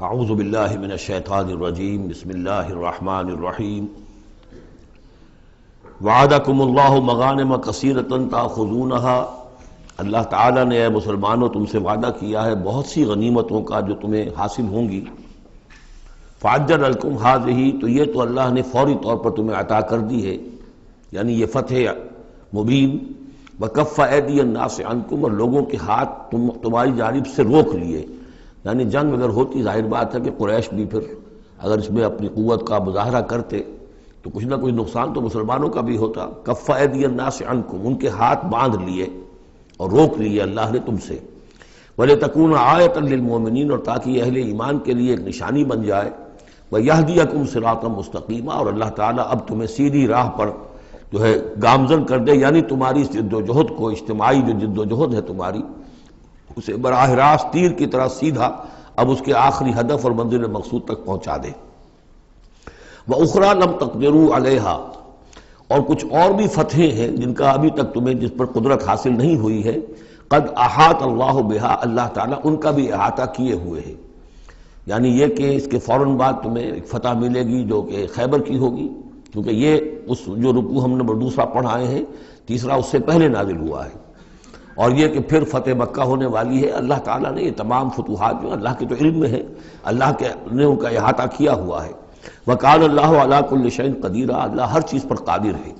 اعوذ باللہ من الشیطان الرجیم بسم اللہ الرحمن الرحیم وعدکم اللہ مغانم کثیرۃ تاخذونها، اللہ تعالیٰ نے اے مسلمانوں تم سے وعدہ کیا ہے بہت سی غنیمتوں کا جو تمہیں حاصل ہوں گی۔ فعجل لکم ہذہ، تو یہ تو اللہ نے فوری طور پر تمہیں عطا کر دی ہے، یعنی یہ فتح مبین۔ وکف ایدی الناس عنکم، اور لوگوں کے ہاتھ تمہاری جانب سے روک لیے، یعنی جنگ اگر ہوتی ظاہر بات ہے کہ قریش بھی پھر اگر اس میں اپنی قوت کا مظاہرہ کرتے تو کچھ نہ کچھ نقصان تو مسلمانوں کا بھی ہوتا۔ کف ایدی الناس عنکم، ان کے ہاتھ باندھ لیے اور روک لیے اللہ نے تم سے۔ وَلِتَكُونَ آیَةً لِّلْمُؤْمِنِينَ، اور تاکہ یہ اہل ایمان کے لیے ایک نشانی بن جائے۔ وَيَهْدِيَكُمْ صِرَاطًا مُسْتَقِيمًا، اور اللہ تعالیٰ اب تمہیں سیدھی راہ پر جو ہے گامزن کر دے، یعنی تمہاری جد و جہد کو، اجتماعی جو جد و جہد ہے تمہاری، اسے براہ راست تیر کی طرح سیدھا اب اس کے آخری ہدف اور منزل مقصود تک پہنچا دے۔ وَأُخْرَى لَمْ تَقْدِرُوا عَلَيْهَا، اور کچھ اور بھی فتحیں ہیں جن کا ابھی تک تمہیں جس پر قدرت حاصل نہیں ہوئی ہے۔ قد احاط اللہ بہا، اللہ تعالیٰ ان کا بھی احاطہ کیے ہوئے ہے، یعنی یہ کہ اس کے فوراً بعد تمہیں ایک فتح ملے گی جو کہ خیبر کی ہوگی، کیونکہ یہ اس جو رکوع ہم نے دوسرا پڑھائے ہیں، تیسرا اس سے پہلے نازل ہوا ہے، اور یہ کہ پھر فتح مکہ ہونے والی ہے۔ اللہ تعالیٰ نے یہ تمام فتوحات جو اللہ کے تو علم میں ہے، اللہ کے نے ان کا احاطہ کیا ہوا ہے۔ وَقَالَ اللَّهُ عَلَىٰ كُلِّ شَيْءٍ قَدِيرٌ، اللہ ہر چیز پر قادر ہے۔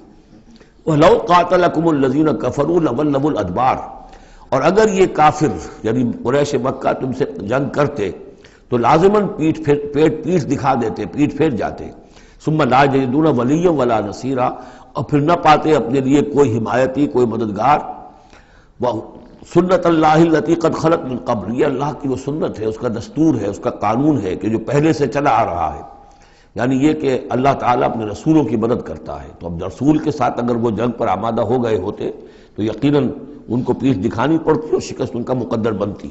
وَلَوْ قَاتَلَكُمُ الَّذِينَ كَفَرُوا لَوَلَّوُا الْأَدْبَارَ، اور اگر یہ کافر یعنی قریش مکہ تم سے جنگ کرتے تو لازماً پیٹ دکھا دیتے، پیٹ پھیر جاتے۔ ثم لا یجدون ولیا ولا نصیرا، اور پھر نہ پاتے اپنے لیے کوئی حمایتی، کوئی مددگار۔ سنت اللہ التی قد خلت من قبل، یہ اللہ کی وہ سنت ہے، اس کا دستور ہے، اس کا قانون ہے کہ جو پہلے سے چلا آ رہا ہے، یعنی یہ کہ اللہ تعالیٰ اپنے رسولوں کی مدد کرتا ہے۔ تو اب رسول کے ساتھ اگر وہ جنگ پر آمادہ ہو گئے ہوتے تو یقیناً ان کو پیٹھ دکھانی پڑتی اور شکست ان کا مقدر بنتی۔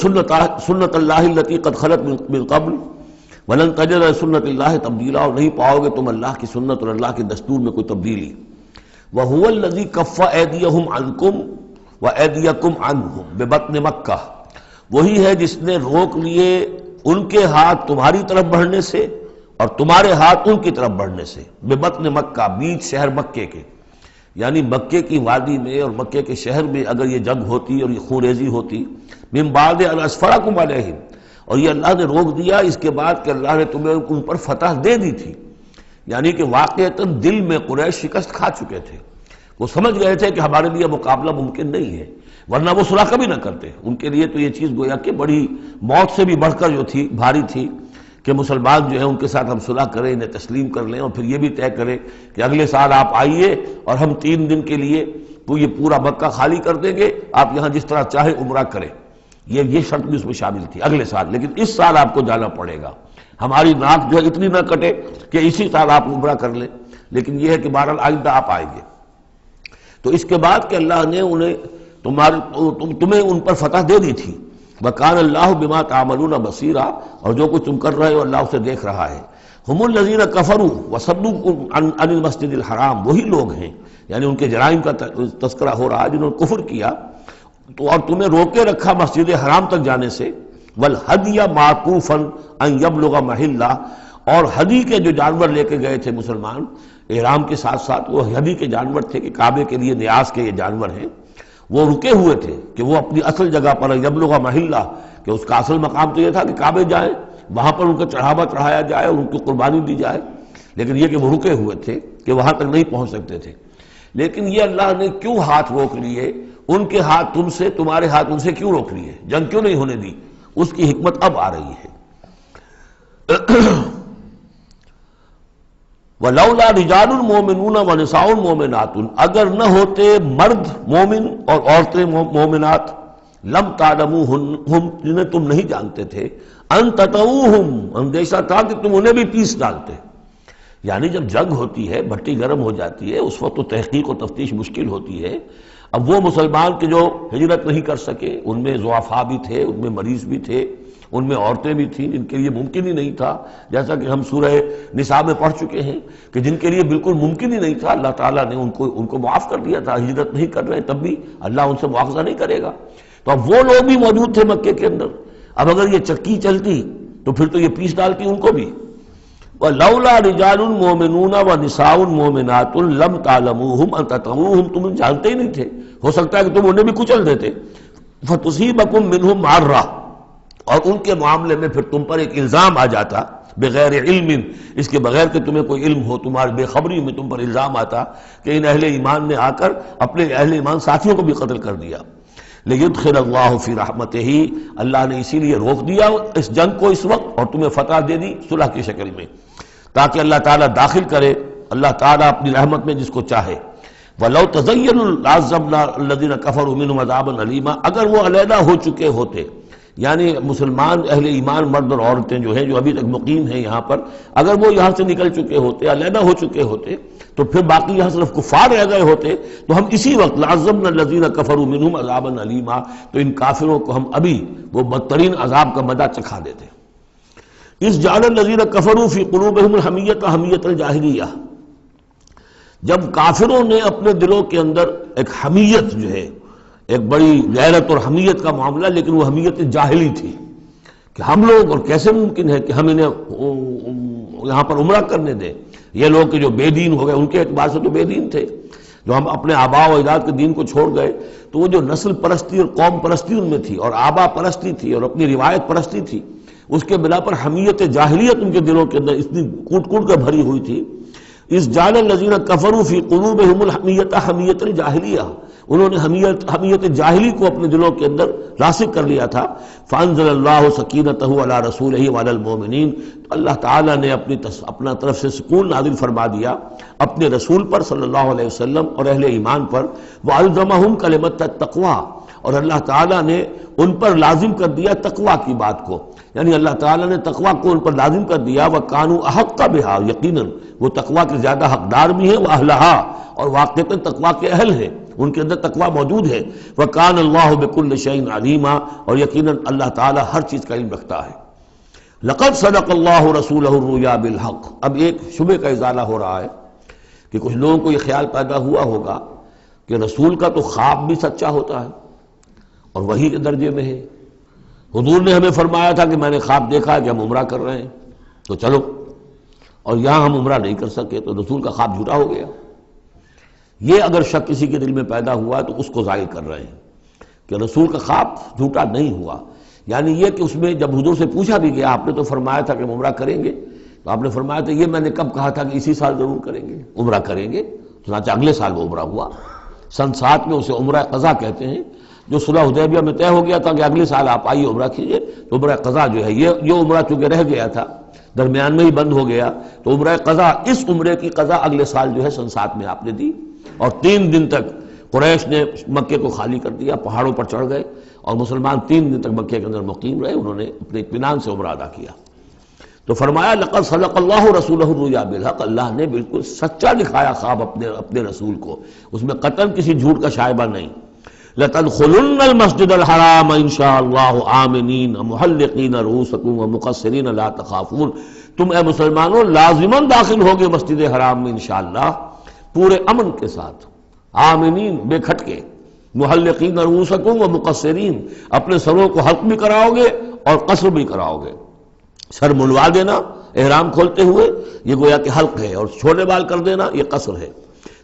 سنت اللہ التی قد خلت من قبل ولن تجد سنت اللہ تبدیلا، اور نہیں پاؤ گے تم اللہ کی سنت اور اللہ کے دستور میں کوئی تبدیلی۔ وَهُوَ الَّذِي كَفَّ أَيْدِيَهُمْ عَنْكُمْ وَأَيْدِيَكُمْ عَنْهُمْ بِبَطْنِ مَكَّةَ، وہی ہے جس نے روک لیے ان کے ہاتھ تمہاری طرف بڑھنے سے اور تمہارے ہاتھ ان کی طرف بڑھنے سے۔ بِبَطْنِ مکہ، بیچ شہر مکے کے، یعنی مکے کی وادی میں اور مکے کے شہر میں اگر یہ جنگ ہوتی اور یہ خون ریزی ہوتی، مِن بَعْدِ أَنْ أَسْفَرَكُمْ عَلَيْهِمْ، اور یہ اللہ نے روک دیا اس کے بعد کہ اللہ نے تمہیں ان پر فتح دے دی تھی، یعنی کہ واقعتاً دل میں قریش شکست کھا چکے تھے، وہ سمجھ گئے تھے کہ ہمارے لیے مقابلہ ممکن نہیں ہے، ورنہ وہ صلح کبھی نہ کرتے۔ ان کے لیے تو یہ چیز گویا کہ بڑی موت سے بھی بڑھ کر جو تھی، بھاری تھی، کہ مسلمان جو ہیں ان کے ساتھ ہم صلح کریں، انہیں تسلیم کر لیں، اور پھر یہ بھی طے کریں کہ اگلے سال آپ آئیے اور ہم 3 دن کے لیے یہ پورا مکہ خالی کر دیں گے، آپ یہاں جس طرح چاہیں عمرہ کریں۔ یہ شرط بھی اس میں شامل تھی اگلے سال، لیکن اس سال آپ کو جانا پڑے گا، ہماری ناک جو ہے اتنی نہ کٹے کہ اسی سال آپ عمرہ کر لیں، لیکن یہ ہے کہ بہرحال آئندہ آپ آئیں گے۔ تو اس کے بعد کہ اللہ نے تمہیں ان پر فتح دے دی تھی۔ وَكَانَ اللَّهُ بِمَا تَعْمَلُونَ بَصِيرًا، اور جو کچھ تم کر رہے ہو اللہ اسے دیکھ رہا ہے۔ هُمُ الَّذِينَ كَفَرُوا وَصَدُّوكُمْ عَنِ الْمَسْجِدِ الْحَرَامِ، وہی لوگ ہیں، یعنی ان کے جرائم کا تذکرہ ہو رہا ہے جنہوں نے کفر کیا تو اور تمہیں روکے رکھا مسجد حرام تک جانے سے۔ وَالْهَدْيَ مَعْكُوفًا أَن يَبْلُغَ مَحِلَّهُ، اور ہدی کے جو جانور لے کے گئے تھے مسلمان احرام کے ساتھ ساتھ، وہ ہدی کے جانور تھے کہ کعبے کے لیے نیاز کے یہ جانور ہیں، وہ رکے ہوئے تھے کہ وہ اپنی اصل جگہ پر یبلغ محلہ، کہ اس کا اصل مقام تو یہ تھا کہ کعبے جائیں، وہاں پر ان کا چڑھاوا چڑھایا جائے اور ان کی قربانی دی جائے، لیکن یہ کہ وہ رکے ہوئے تھے کہ وہاں تک نہیں پہنچ سکتے تھے۔ لیکن یہ اللہ نے کیوں ہاتھ روک لیے، ان کے ہاتھ تم سے، تمہارے ہاتھ ان سے کیوں روک لیے، جنگ کیوں نہیں ہونے دی، اس کی حکمت اب آ رہی ہے۔ وَلَوْلَا رِجَالٌ مُؤْمِنُونَ وَنِسَاءٌ مُؤْمِنَاتٌ، اگر نہ ہوتے مرد مومن اور عورتیں مومنات، لم تعلموہم، جنہیں تم نہیں جانتے تھے، ان تطؤوہم، اندیشہ تھا کہ تم انہیں بھی پیس ڈالتے، یعنی جب جنگ ہوتی ہے، بھٹی گرم ہو جاتی ہے، اس وقت تو تحقیق و تفتیش مشکل ہوتی ہے۔ اب وہ مسلمان کے جو ہجرت نہیں کر سکے، ان میں ضعفاء بھی تھے، ان میں مریض بھی تھے، ان میں عورتیں بھی تھیں جن کے لیے ممکن ہی نہیں تھا، جیسا کہ ہم سورہ نساء میں پڑھ چکے ہیں کہ جن کے لیے بالکل ممکن ہی نہیں تھا، اللہ تعالیٰ نے ان کو معاف کر دیا تھا، ہجرت نہیں کر رہے تب بھی اللہ ان سے مواخذہ نہیں کرے گا۔ تو اب وہ لوگ بھی موجود تھے مکے کے اندر، اب اگر یہ چکی چلتی تو پھر تو یہ پیس ڈالتی ان کو بھی. وَلَوْلَا رِجَالٌ مُؤْمِنُونَ وَنِسَاءٌ مُؤْمِنَاتٌ لَمْ تَعْلَمُوهُمْ أَن تَطَئُوهُمْ، تم جانتے ہی نہیں تھے، ہو سکتا ہے کہ تم انہیں بھی کچل دیتے. فَتُصِيبَكُم مِّنْهُمْ مَعَرَّةٌ، اور ان کے معاملے میں پھر تم پر ایک الزام آ جاتا بغیر علم، اس کے بغیر کہ تمہیں کوئی علم ہو، تمہاری بے خبری میں تم پر الزام آتا کہ ان اہل ایمان نے آ کر اپنے اہل ایمان ساتھیوں کو بھی قتل کر دیا. لیدخل اللہ فی رحمتہ، اللہ نے اسی لیے روک دیا اس جنگ کو اس وقت اور تمہیں فتح دے دی صلح کی شکل میں، تاکہ اللہ تعالیٰ داخل کرے اللہ تعالیٰ اپنی رحمت میں جس کو چاہے. وَلَوْ تَزَيَّنُوا لَعَذَّبْنَا الَّذِينَ كَفَرُوا مِنْهُمْ عَذَابًا أَلِيمًا، اگر وہ علیحدہ ہو چکے ہوتے، یعنی مسلمان اہل ایمان مرد اور عورتیں جو ہیں جو ابھی تک مقیم ہیں یہاں پر، اگر وہ یہاں سے نکل چکے ہوتے، علیحدہ ہو چکے ہوتے، تو پھر باقی یہاں صرف کفار رہ گئے ہوتے، تو ہم اسی وقت لَعَذَّبْنَا الَّذِينَ كَفَرُوا مِنْهُمْ عَذَابًا أَلِيمًا، تو ان کافروں کو ہم ابھی وہ بدترین عذاب کا مزہ چکھا دیتے. اس جعل الذین کفروا فی قلوبہم الحمیۃ حمیۃ الجاہلیہ، جب کافروں نے اپنے دلوں کے اندر ایک حمیت جو ہے، ایک بڑی غیرت اور حمیت کا معاملہ، لیکن وہ حمیت جاہلی تھی کہ ہم لوگ، اور کیسے ممکن ہے کہ ہم انہیں یہاں پر عمرہ کرنے دیں. یہ لوگ کہ جو بے دین ہو گئے، ان کے اعتبار سے تو بے دین تھے، جو ہم اپنے آبا و اجداد کے دین کو چھوڑ گئے، تو وہ جو نسل پرستی اور قوم پرستی ان میں تھی، اور آبا پرستی تھی، اور اپنی روایت پرستی تھی، اس کے بنا پر حمیت جاہلیت ان کے دلوں کے اندر اتنی کوٹ کوٹ کر بھری ہوئی تھی. اس جعل الذین کفروا فی قلوبہم الحمیۃ حمیۃ الجاہلیہ، انہوں نے حمیت جاہلی کو اپنے دلوں کے اندر راسخ کر لیا تھا. فانزل اللہ سکینتہ علی رسولہ وعلی المؤمنین، اللہ تعالیٰ نے اپنا طرف سے سکون نازل فرما دیا اپنے رسول پر صلی اللہ علیہ وسلم اور اہل ایمان پر. وَأَلْزَمَهُمْ كَلِمَةَ التَّقْوَىٰ، اور اللہ تعالیٰ نے ان پر لازم کر دیا تقویٰ کی بات کو، یعنی اللہ تعالیٰ نے تقویٰ کو ان پر لازم کر دیا. وَكَانُوا أَحَقَّ بِهَا، یقیناً وہ تقویٰ کے زیادہ حقدار بھی ہیں، وَأَهْلَهَا، اور واقعتاً تقویٰ کے اہل ہیں، ان کے اندر تقویٰ موجود ہے. وَكَانَ اللَّهُ بِكُلِّ شَيْءٍ عَلِيمًا، اور یقیناً اللہ تعالیٰ ہر چیز کا علم رکھتا ہے. لَقَدْ صَدَقَ اللَّهُ رَسُولَهُ الرُّؤْيَا بِالْحَقِّ، اب ایک شبہ کا ازالہ ہو رہا ہے کہ کچھ لوگوں کو یہ خیال پیدا ہوا ہوگا کہ رسول کا تو خواب بھی سچا ہوتا ہے اور وحی کے درجے میں ہے. حضور نے ہمیں فرمایا تھا کہ میں نے خواب دیکھا ہے کہ ہم عمرہ کر رہے ہیں تو چلو، اور یہاں ہم عمرہ نہیں کر سکے تو رسول کا خواب جھوٹا ہو گیا. یہ اگر شک کسی کے دل میں پیدا ہوا تو اس کو ظاہر کر رہے ہیں کہ رسول کا خواب جھوٹا نہیں ہوا. یعنی یہ کہ اس میں جب حضور سے پوچھا بھی گیا آپ نے تو فرمایا تھا کہ ہم عمرہ کریں گے، تو آپ نے فرمایا تھا یہ میں نے کب کہا تھا کہ اسی سال ضرور کریں گے، عمرہ کریں گے. چنانچہ اگلے سال وہ عمرہ ہوا. سن 7 میں اسے عمرہ قضا کہتے ہیں، جو صلح حدیبیہ میں طے ہو گیا تھا کہ اگلے سال آپ آئیے عمرہ کیجئے، تو عمرہ قضا جو ہے یہ عمرہ چونکہ رہ گیا تھا درمیان میں ہی بند ہو گیا، تو عمرہ قضا، اس عمرے کی قضا اگلے سال جو ہے سن 7 میں آپ نے دی. اور 3 دن تک قریش نے مکے کو خالی کر دیا، پہاڑوں پر چڑھ گئے، اور مسلمان 3 دن تک مکے کے اندر مقیم رہے، انہوں نے اپنے اطمینان سے عمرہ ادا کیا. تو فرمایا لقد صدق اللہ رسولہ الرؤیا بالحق، اللہ نے بالکل سچا دکھایا خواب اپنے رسول کو، اس میں قطعاً کسی جھوٹ کا شائبہ نہیں. لَتَدْخُلُنَّ الْمَسْجِدَ الْحَرَامَ إِنْ شَاءَ اللَّهُ آمِنِينَ مُحَلِّقِينَ رُؤُوسَكُمْ وَمُقَصِّرِينَ لَا تَخَافُونَ، تم اے مسلمانوں لازماً داخل ہوگے مسجد حرام میں انشاءاللہ پورے امن کے ساتھ، آمنین بے کھٹکے، محلقین رؤوسکم ومقصرین، اپنے سروں کو حلق بھی کراؤ گے اور قصر بھی کراؤ گے. سر منڈوا دینا احرام کھولتے ہوئے یہ گویا کہ حلق ہے، اور چھوٹے بال کر دینا یہ قصر ہے.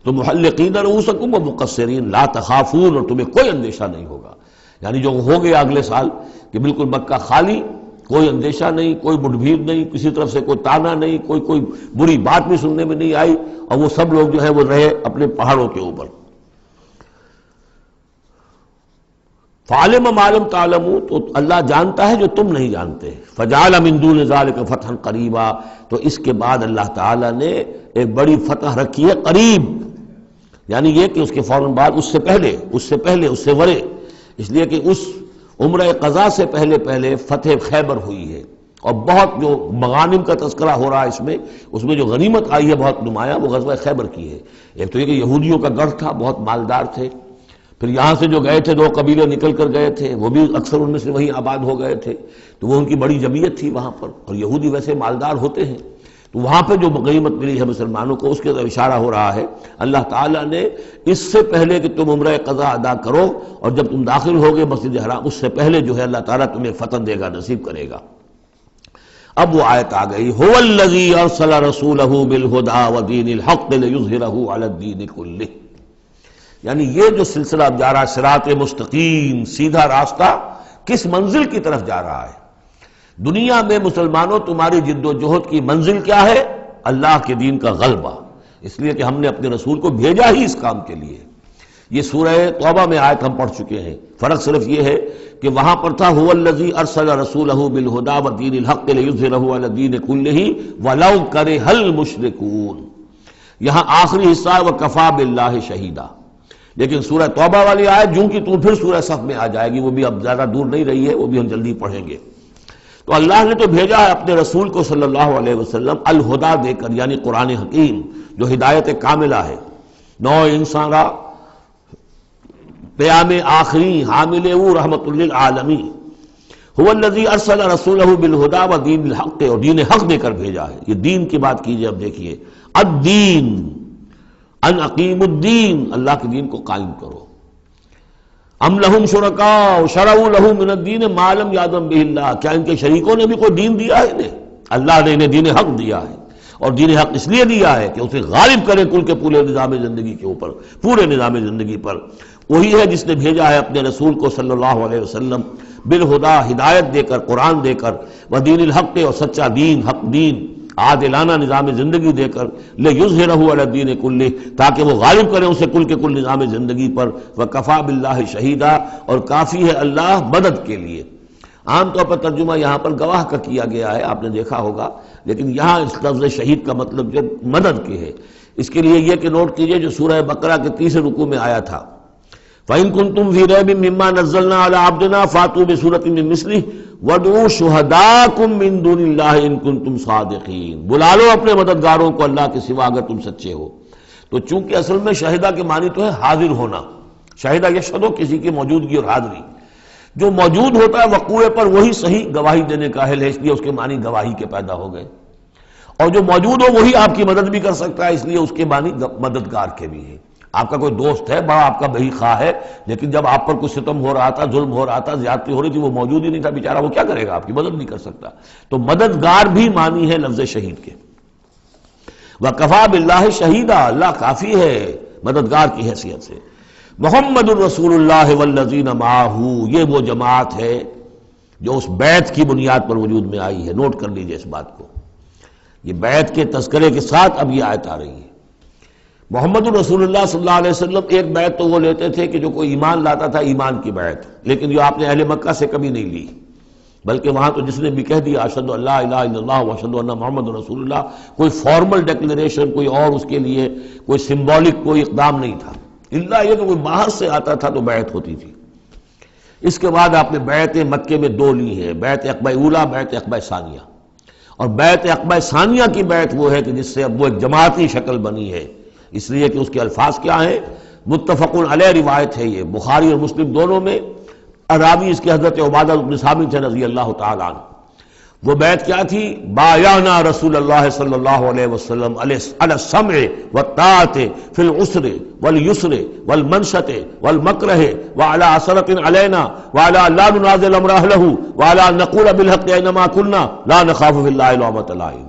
تو محلقین رؤوسکم ومقصرین لا تخافون، اور تمہیں کوئی اندیشہ نہیں ہوگا. یعنی جو ہو گیا اگلے سال کہ بالکل مکہ خالی، کوئی اندیشہ نہیں، کوئی مڈ بھیڑ نہیں، کسی طرف سے کوئی تانا نہیں، کوئی بری بات بھی سننے میں نہیں آئی، اور وہ سب لوگ جو ہے وہ رہے اپنے پہاڑوں کے اوپر. فعلم ما لم تعلموا، تو اللہ جانتا ہے جو تم نہیں جانتے. فجعل من دون ذلك فتحا قریبا، تو اس کے بعد اللہ تعالیٰ نے ایک بڑی فتح رکھی ہے قریب، یعنی یہ کہ اس کے فوراً بعد اس سے ورے، اس لیے کہ اس عمرہ قضا سے پہلے فتح خیبر ہوئی ہے، اور بہت جو مغانم کا تذکرہ ہو رہا ہے اس میں جو غنیمت آئی ہے بہت نمایاں، وہ غزوہ خیبر کی ہے. ایک تو یہ کہ یہودیوں کا گڑھ تھا، بہت مالدار تھے، پھر یہاں سے جو گئے تھے 2 قبیلے نکل کر گئے تھے، وہ بھی اکثر ان میں سے وہیں آباد ہو گئے تھے، تو وہ ان کی بڑی جمعیت تھی وہاں پر، اور یہودی ویسے مالدار ہوتے ہیں. تو وہاں پہ جو غنیمت ملی ہے مسلمانوں کو، اس کے طرف اشارہ ہو رہا ہے۔ اللہ تعالیٰ نے اس سے پہلے کہ تم عمرہ قضا ادا کرو اور جب تم داخل ہوگے مسجد حرام، اس سے پہلے جو ہے اللہ تعالیٰ تمہیں فتح دے گا، نصیب کرے گا۔ اب وہ آیت آ گئی، هو الذی ارسل رسولہ بالہدی ودین الحق لیظہرہ علی الدین کلہ، یعنی یہ جو سلسلہ اب جا رہا ہے، صراط مستقیم، سیدھا راستہ کس منزل کی طرف جا رہا ہے؟ دنیا میں مسلمانوں تمہاری جد و جہد کی منزل کیا ہے؟ اللہ کے دین کا غلبہ، اس لیے کہ ہم نے اپنے رسول کو بھیجا ہی اس کام کے لیے۔ یہ سورہ توبہ میں آیت ہم پڑھ چکے ہیں، فرق صرف یہ ہے کہ وہاں پر تھا هو الذی ارسل رسولہ بالہدی ودین الحق لیظہرہ علی الدین کلہ ولو کرہ المشرکون، یہاں آخری حصہ ہے وکفی باللہ شہیدا۔ لیکن سورہ توبہ والی آیت جوں کی توں پھر سورہ صف میں آ جائے گی، وہ بھی اب زیادہ دور نہیں رہی ہے، وہ بھی ہم جلدی پڑھیں گے۔ تو اللہ نے تو بھیجا ہے اپنے رسول کو صلی اللہ علیہ وسلم الہدا دے کر، یعنی قرآن حکیم جو ہدایت کاملہ ہے، نو انسان را پیام آخری حامل وہ رحمت للعالمین، هو الذی ارسل رسولہ بالہدی ودین الحق، اور دین حق دے کر بھیجا ہے۔ یہ دین کی بات کیجئے، اب دیکھیے الدین ان اقیم الدین، اللہ کے دین کو قائم کرو۔ ام لہم شرکاء شرعوا لہم من الدین ما لم یأذن بہ اللہ، کیا ان کے شریکوں نے بھی کوئی دین دیا ہے انہیں؟ اللہ نے انہیں دین حق دیا ہے، اور دین حق اس لیے دیا ہے کہ اسے غالب کرے کل کے پورے نظام زندگی کے اوپر، پورے نظام زندگی پر۔ وہی ہے جس نے بھیجا ہے اپنے رسول کو صلی اللہ علیہ وسلم بالہدا، ہدایت دے کر، قرآن دے کر، ودین الحق، اور سچا دین، حق دین، عادلانہ نظام زندگی دے کر، لیظہرہ علی الدین کلہ، تاکہ وہ غالب کرے اسے کل کے کل نظام زندگی پر، وکفی باللہ شہیدا، اور کافی ہے اللہ مدد کے لیے۔ عام طور پر ترجمہ یہاں پر گواہ کا کیا گیا ہے، آپ نے دیکھا ہوگا، لیکن یہاں اس لفظ شہید کا مطلب جو مدد کے ہے۔ اس کے لیے یہ کہ نوٹ کیجئے جو سورہ بقرہ کے تیسرے رکوع میں آیا تھا، فَإِن كُنتُمْ فِي رَيْبٍ مِّمَّا نَزَّلْنَا عَلَىٰ عَبْدِنَا فَأْتُوا بِسُورَةٍ مِّن مِّثْلِهِ وَادْعُوا شُهَدَاءَكُم مِّن دُونِ اللَّهِ إِن كُنتُمْ صَادِقِينَ، بلا لو اپنے مددگاروں کو اللہ کے سوا اگر تم سچے ہو۔ تو چونکہ اصل میں شہیدہ کے معنی تو ہے حاضر ہونا، شہیدہ یشہد، کسی کی موجودگی اور حاضری، جو موجود ہوتا ہے وقوع پر وہی صحیح گواہی دینے کا اہل ہے، اس لیے اس کے معنی گواہی کے پیدا ہو گئے، اور جو موجود ہو وہی آپ کی مدد بھی کر سکتا ہے، اس لیے اس کے معنی مددگار کے بھی ہیں۔ آپ کا کوئی دوست ہے، بڑا آپ کا بہی خواہ ہے، لیکن جب آپ پر کچھ ستم ہو رہا تھا، ظلم ہو رہا تھا، زیادتی ہو رہی تھی، وہ موجود ہی نہیں تھا بیچارہ، وہ کیا کرے گا؟ آپ کی مدد نہیں کر سکتا۔ تو مددگار بھی معنی ہے لفظ شہید کے۔ وَكَفَى بِاللَّهِ شَهِيدًا، اللہ کافی ہے مددگار کی حیثیت سے۔ محمد الرسول اللہ والذین معہ، یہ وہ جماعت ہے جو اس بیعت کی بنیاد پر وجود میں آئی ہے۔ نوٹ کر لیجئے اس بات کو، یہ بیعت کے تذکرے کے ساتھ اب یہ آیت آ رہی ہے۔ محمد الرسول اللہ صلی اللہ علیہ وسلم ایک بیعت تو وہ لیتے تھے کہ جو کوئی ایمان لاتا تھا، ایمان کی بیعت، لیکن جو آپ نے اہل مکہ سے کبھی نہیں لی، بلکہ وہاں تو جس نے بھی کہہ دیا اشہد ان لا الہ الا اللہ واشہد ان محمد رسول اللہ، کوئی فارمل ڈیکلریشن، کوئی اور اس کے لیے کوئی سمبولک کوئی اقدام نہیں تھا، الا یہ کہ کوئی باہر سے آتا تھا تو بیعت ہوتی تھی۔ اس کے بعد آپ نے بیعت مکے میں دو لی ہیں، بیعت عقبہ اولیٰ، بیعت عقبہ ثانیہ۔ اور بیعت عقبہ ثانیہ کی بیعت وہ ہے کہ جس سے اب وہ ایک جماعتی شکل بنی ہے، اس لیے کہ اس کے الفاظ کیا ہیں؟ متفق علیہ روایت ہے، یہ بخاری اور مسلم دونوں میں، راوی اس کے حضرت عبادہ بن ثابت رضی اللہ تعالیٰ عنہ۔ وہ بیعت کیا تھی؟ بایعنا رسول اللہ صلی اللہ علیہ وسلم علی السمع والطاعۃ فی العسر والیسر والمنشط والمکرہ وعلی عثرۃ علینا وعلی لا ننازع الامر اہلہ وعلی ان نقول بالحق اینما کنا لا نخاف فی اللہ لومۃ لائم۔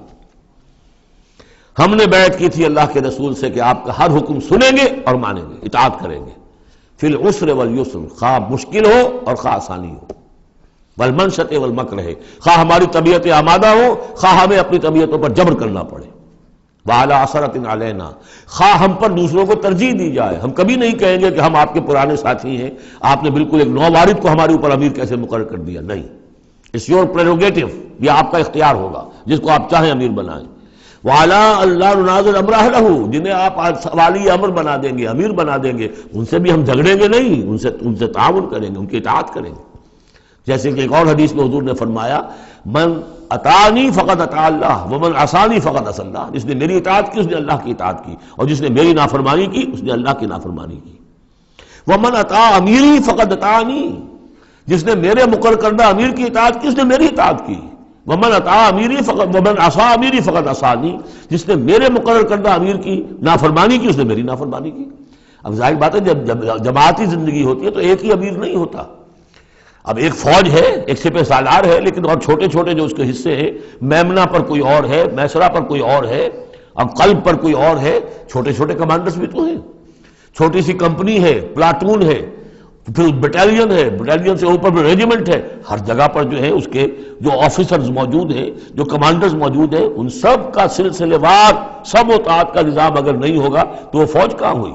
ہم نے بیعت کی تھی اللہ کے رسول سے کہ آپ کا ہر حکم سنیں گے اور مانیں گے، اطاعت کریں گے، فی العسر والیسر، خواہ مشکل ہو اور خواہ آسانی ہو، والمنشط والمکرہ، خواہ ہماری طبیعت آمادہ ہو، خواہ ہمیں اپنی طبیعتوں پر جبر کرنا پڑے، وعلی عثرۃ علینا، خواہ ہم پر دوسروں کو ترجیح دی جائے۔ ہم کبھی نہیں کہیں گے کہ ہم آپ کے پرانے ساتھی ہیں، آپ نے بالکل ایک نووارد کو ہمارے اوپر امیر کیسے مقرر کر دیا، نہیں، اٹس یور پریروگیٹو، یہ آپ کا اختیار ہوگا، جس کو آپ چاہیں امیر بنائیں۔ وعلیٰ اللہ ننازع امرہ لہ، جنہیں آپ والی امر بنا دیں گے، امیر بنا دیں گے، ان سے بھی ہم جھگڑیں گے نہیں، ان سے تعاون کریں گے، ان کی اطاعت کریں گے۔ جیسے کہ ایک اور حدیث میں حضور نے فرمایا، من اطاعنی فقد اطاع اللہ ومن عصانی فقد عصی اللہ، جس نے میری اطاعت کی اس نے اللہ کی اطاعت کی، اور جس نے میری نافرمانی کی اس نے اللہ کی نافرمانی کی۔ ومن اطاع امیری فقد اطاعنی، جس نے میرے مقرر کردہ امیر کی اطاعت کی اس نے میری اطاعت کی۔ ومن اطاع امیری فقط ومن عصا امیری فقط عصانی، جس نے میرے مقرر کردہ امیر کی نافرمانی کی اس نے میری نافرمانی کی۔ اب ظاہر بات ہے جب جماعتی زندگی ہوتی ہے تو ایک ہی امیر نہیں ہوتا، اب ایک فوج ہے، ایک سپہ سالار ہے، لیکن اور چھوٹے چھوٹے جو اس کے حصے ہیں، میمنہ پر کوئی اور ہے، میسرہ پر کوئی اور ہے، اب قلب پر کوئی اور ہے، چھوٹے چھوٹے کمانڈرز بھی تو ہیں، چھوٹی سی کمپنی ہے، پلاٹون ہے، پھر بٹالین ہے، بٹالین سے اوپر بھی ریجیمنٹ ہے، ہر جگہ پر جو ہے اس کے جو آفیسرز موجود ہیں، جو کمانڈرز موجود ہیں، ان سب کا سلسلے وار سب و طاعت کا نظام اگر نہیں ہوگا تو وہ فوج کہاں ہوئی؟